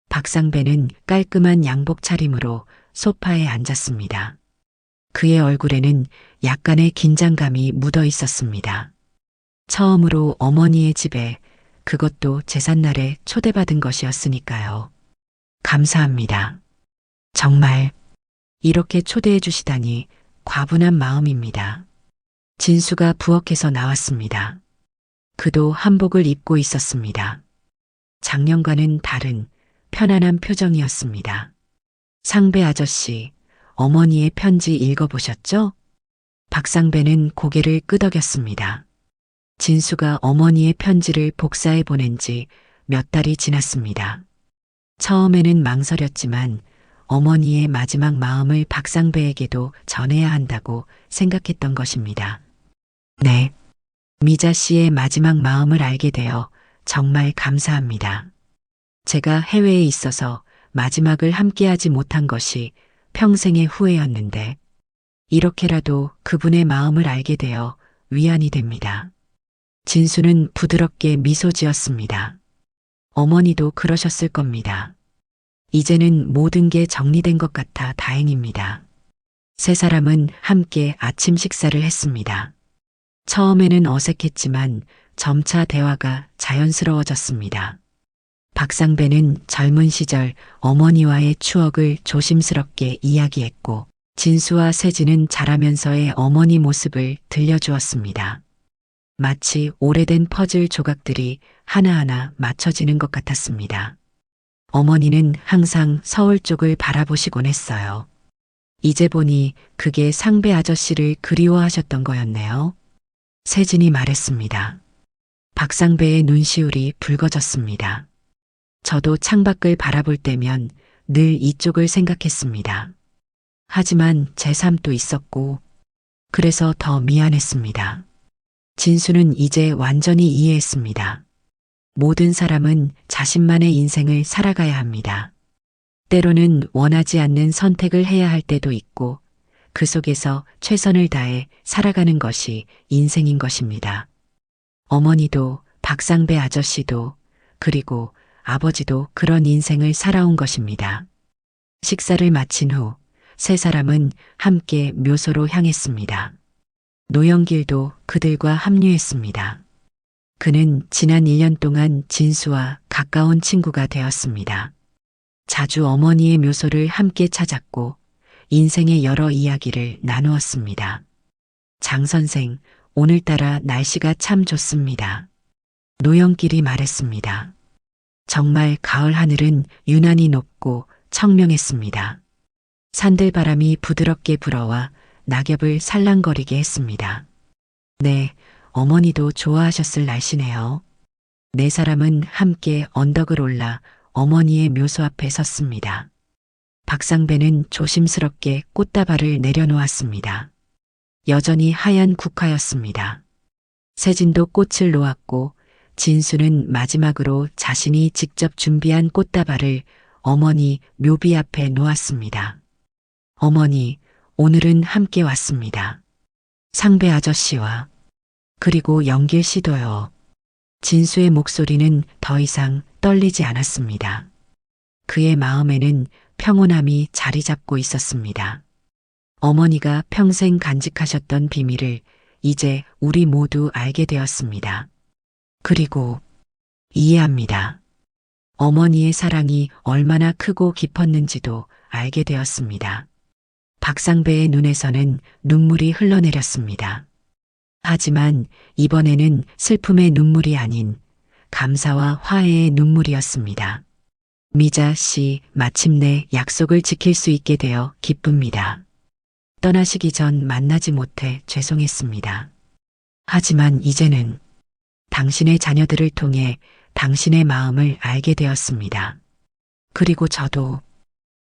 박상배는 깔끔한 양복 차림으로 소파에 앉았습니다. 그의 얼굴에는 약간의 긴장감이 묻어 있었습니다. 처음으로 어머니의 집에, 그것도 제삿날에 초대받은 것이었으니까요. 감사합니다. 정말 이렇게 초대해 주시다니 과분한 마음입니다. 진수가 부엌에서 나왔습니다. 그도 한복을 입고 있었습니다. 작년과는 다른 편안한 표정이었습니다. 상배 아저씨, 어머니의 편지 읽어보셨죠? 박상배는 고개를 끄덕였습니다. 진수가 어머니의 편지를 복사해 보낸 지 몇 달이 지났습니다. 처음에는 망설였지만 어머니의 마지막 마음을 박상배에게도 전해야 한다고 생각했던 것입니다. 네, 미자 씨의 마지막 마음을 알게 되어 정말 감사합니다. 제가 해외에 있어서 마지막을 함께하지 못한 것이 평생의 후회였는데 이렇게라도 그분의 마음을 알게 되어 위안이 됩니다. 진수는 부드럽게 미소 지었습니다. 어머니도 그러셨을 겁니다. 이제는 모든 게 정리된 것 같아 다행입니다. 세 사람은 함께 아침 식사를 했습니다. 처음에는 어색했지만 점차 대화가 자연스러워졌습니다. 박상배는 젊은 시절 어머니와의 추억을 조심스럽게 이야기했고 진수와 세진은 자라면서의 어머니 모습을 들려주었습니다. 마치 오래된 퍼즐 조각들이 하나하나 맞춰지는 것 같았습니다. 어머니는 항상 서울 쪽을 바라보시곤 했어요. 이제 보니 그게 상배 아저씨를 그리워하셨던 거였네요. 세진이 말했습니다. 박상배의 눈시울이 붉어졌습니다. 저도 창밖을 바라볼 때면 늘 이쪽을 생각했습니다. 하지만 제 삶도 있었고 그래서 더 미안했습니다. 진수는 이제 완전히 이해했습니다. 모든 사람은 자신만의 인생을 살아가야 합니다. 때로는 원하지 않는 선택을 해야 할 때도 있고 그 속에서 최선을 다해 살아가는 것이 인생인 것입니다. 어머니도 박상배 아저씨도 그리고 아버지도 그런 인생을 살아온 것입니다. 식사를 마친 후 세 사람은 함께 묘소로 향했습니다. 노영길도 그들과 합류했습니다. 그는 지난 1년 동안 진수와 가까운 친구가 되었습니다. 자주 어머니의 묘소를 함께 찾았고 인생의 여러 이야기를 나누었습니다. 장 선생, 오늘따라 날씨가 참 좋습니다. 노영길이 말했습니다. 정말 가을 하늘은 유난히 높고 청명했습니다. 산들바람이 부드럽게 불어와 낙엽을 살랑거리게 했습니다. 네, 어머니도 좋아하셨을 날씨네요. 네 사람은 함께 언덕을 올라 어머니의 묘소 앞에 섰습니다. 박상배는 조심스럽게 꽃다발을 내려놓았습니다. 여전히 하얀 국화였습니다. 세진도 꽃을 놓았고 진수는 마지막으로 자신이 직접 준비한 꽃다발을 어머니 묘비 앞에 놓았습니다. 어머니, 오늘은 함께 왔습니다. 상배 아저씨와 그리고 영길 씨도요. 진수의 목소리는 더 이상 떨리지 않았습니다. 그의 마음에는 평온함이 자리 잡고 있었습니다. 어머니가 평생 간직하셨던 비밀을 이제 우리 모두 알게 되었습니다. 그리고 이해합니다. 어머니의 사랑이 얼마나 크고 깊었는지도 알게 되었습니다. 박상배의 눈에서는 눈물이 흘러내렸습니다. 하지만 이번에는 슬픔의 눈물이 아닌 감사와 화해의 눈물이었습니다. 미자 씨, 마침내 약속을 지킬 수 있게 되어 기쁩니다. 떠나시기 전 만나지 못해 죄송했습니다. 하지만 이제는 당신의 자녀들을 통해 당신의 마음을 알게 되었습니다. 그리고 저도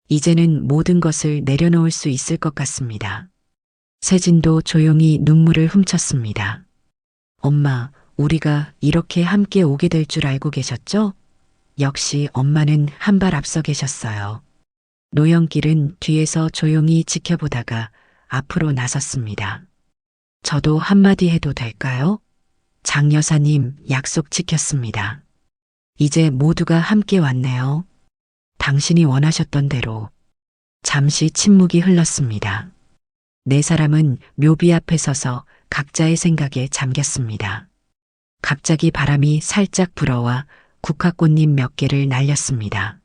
이제는 모든 것을 내려놓을 수 있을 것 같습니다. 세진도 조용히 눈물을 훔쳤습니다. 엄마, 우리가 이렇게 함께 오게 될 줄 알고 계셨죠? 역시 엄마는 한 발 앞서 계셨어요. 노영길은 뒤에서 조용히 지켜보다가 앞으로 나섰습니다. 저도 한마디 해도 될까요? 장 여사님, 약속 지켰습니다. 이제 모두가 함께 왔네요. 당신이 원하셨던 대로. 잠시 침묵이 흘렀습니다. 네 사람은 묘비 앞에 서서 각자의 생각에 잠겼습니다. 갑자기 바람이 살짝 불어와 국화꽃잎 몇 개를 날렸습니다.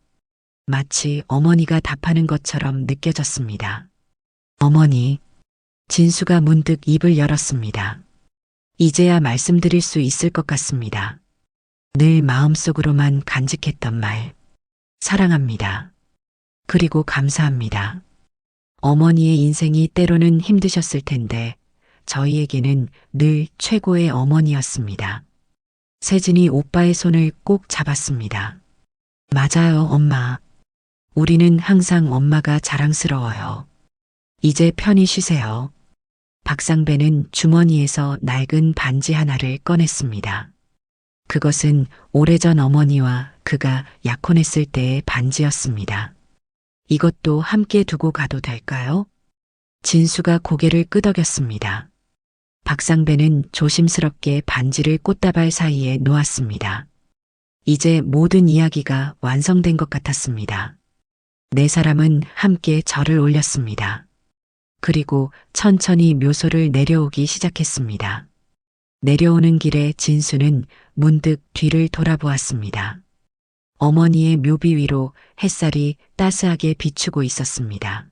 마치 어머니가 답하는 것처럼 느껴졌습니다. 어머니, 진수가 문득 입을 열었습니다. 이제야 말씀드릴 수 있을 것 같습니다. 늘 마음속으로만 간직했던 말. 사랑합니다. 그리고 감사합니다. 어머니의 인생이 때로는 힘드셨을 텐데 저희에게는 늘 최고의 어머니였습니다. 세진이 오빠의 손을 꼭 잡았습니다. 맞아요, 엄마. 우리는 항상 엄마가 자랑스러워요. 이제 편히 쉬세요. 박상배는 주머니에서 낡은 반지 하나를 꺼냈습니다. 그것은 오래전 어머니와 그가 약혼했을 때의 반지였습니다. 이것도 함께 두고 가도 될까요? 진수가 고개를 끄덕였습니다. 박상배는 조심스럽게 반지를 꽃다발 사이에 놓았습니다. 이제 모든 이야기가 완성된 것 같았습니다. 네 사람은 함께 절을 올렸습니다. 그리고 천천히 묘소를 내려오기 시작했습니다. 내려오는 길에 진수는 문득 뒤를 돌아보았습니다. 어머니의 묘비 위로 햇살이 따스하게 비추고 있었습니다.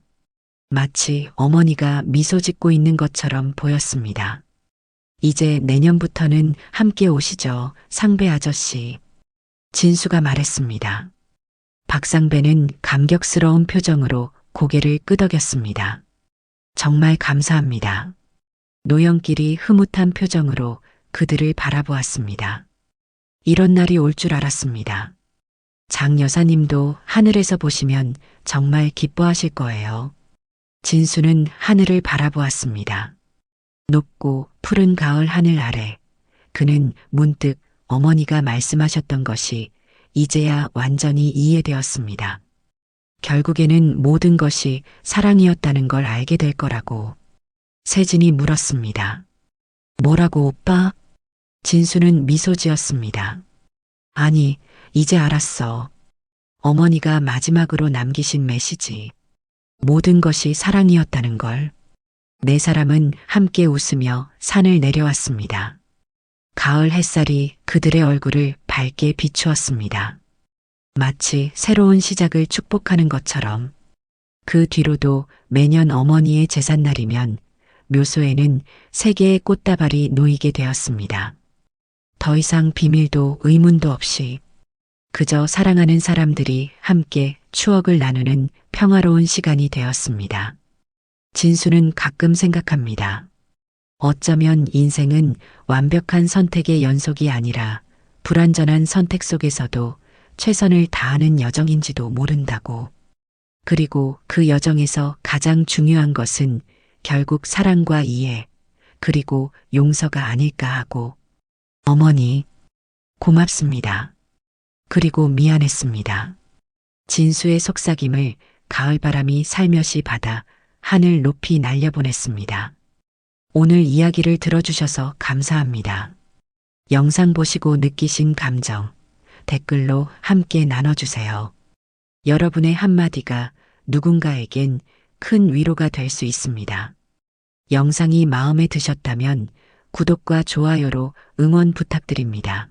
마치 어머니가 미소 짓고 있는 것처럼 보였습니다. 이제 내년부터는 함께 오시죠, 상배 아저씨. 진수가 말했습니다. 박상배는 감격스러운 표정으로 고개를 끄덕였습니다. 정말 감사합니다. 노영길이 흐뭇한 표정으로 그들을 바라보았습니다. 이런 날이 올 줄 알았습니다. 장 여사님도 하늘에서 보시면 정말 기뻐하실 거예요. 진수는 하늘을 바라보았습니다. 높고 푸른 가을 하늘 아래 그는 문득 어머니가 말씀하셨던 것이 이제야 완전히 이해되었습니다. 결국에는 모든 것이 사랑이었다는 걸 알게 될 거라고. 세진이 물었습니다. 뭐라고 오빠? 진수는 미소 지었습니다. 아니, 이제 알았어. 어머니가 마지막으로 남기신 메시지. 모든 것이 사랑이었다는 걸. 네 사람은 함께 웃으며 산을 내려왔습니다. 가을 햇살이 그들의 얼굴을 밝게 비추었습니다. 마치 새로운 시작을 축복하는 것처럼. 그 뒤로도 매년 어머니의 제삿날이면 묘소에는 3개의 꽃다발이 놓이게 되었습니다. 더 이상 비밀도 의문도 없이 그저 사랑하는 사람들이 함께 추억을 나누는 평화로운 시간이 되었습니다. 진수는 가끔 생각합니다. 어쩌면 인생은 완벽한 선택의 연속이 아니라 불완전한 선택 속에서도 최선을 다하는 여정인지도 모른다고. 그리고 그 여정에서 가장 중요한 것은 결국 사랑과 이해, 그리고 용서가 아닐까 하고. 어머니, 고맙습니다. 그리고 미안했습니다. 진수의 속삭임을 가을바람이 살며시 받아 하늘 높이 날려보냈습니다. 오늘 이야기를 들어주셔서 감사합니다. 영상 보시고 느끼신 감정, 댓글로 함께 나눠주세요. 여러분의 한마디가 누군가에겐 큰 위로가 될 수 있습니다. 영상이 마음에 드셨다면 구독과 좋아요로 응원 부탁드립니다.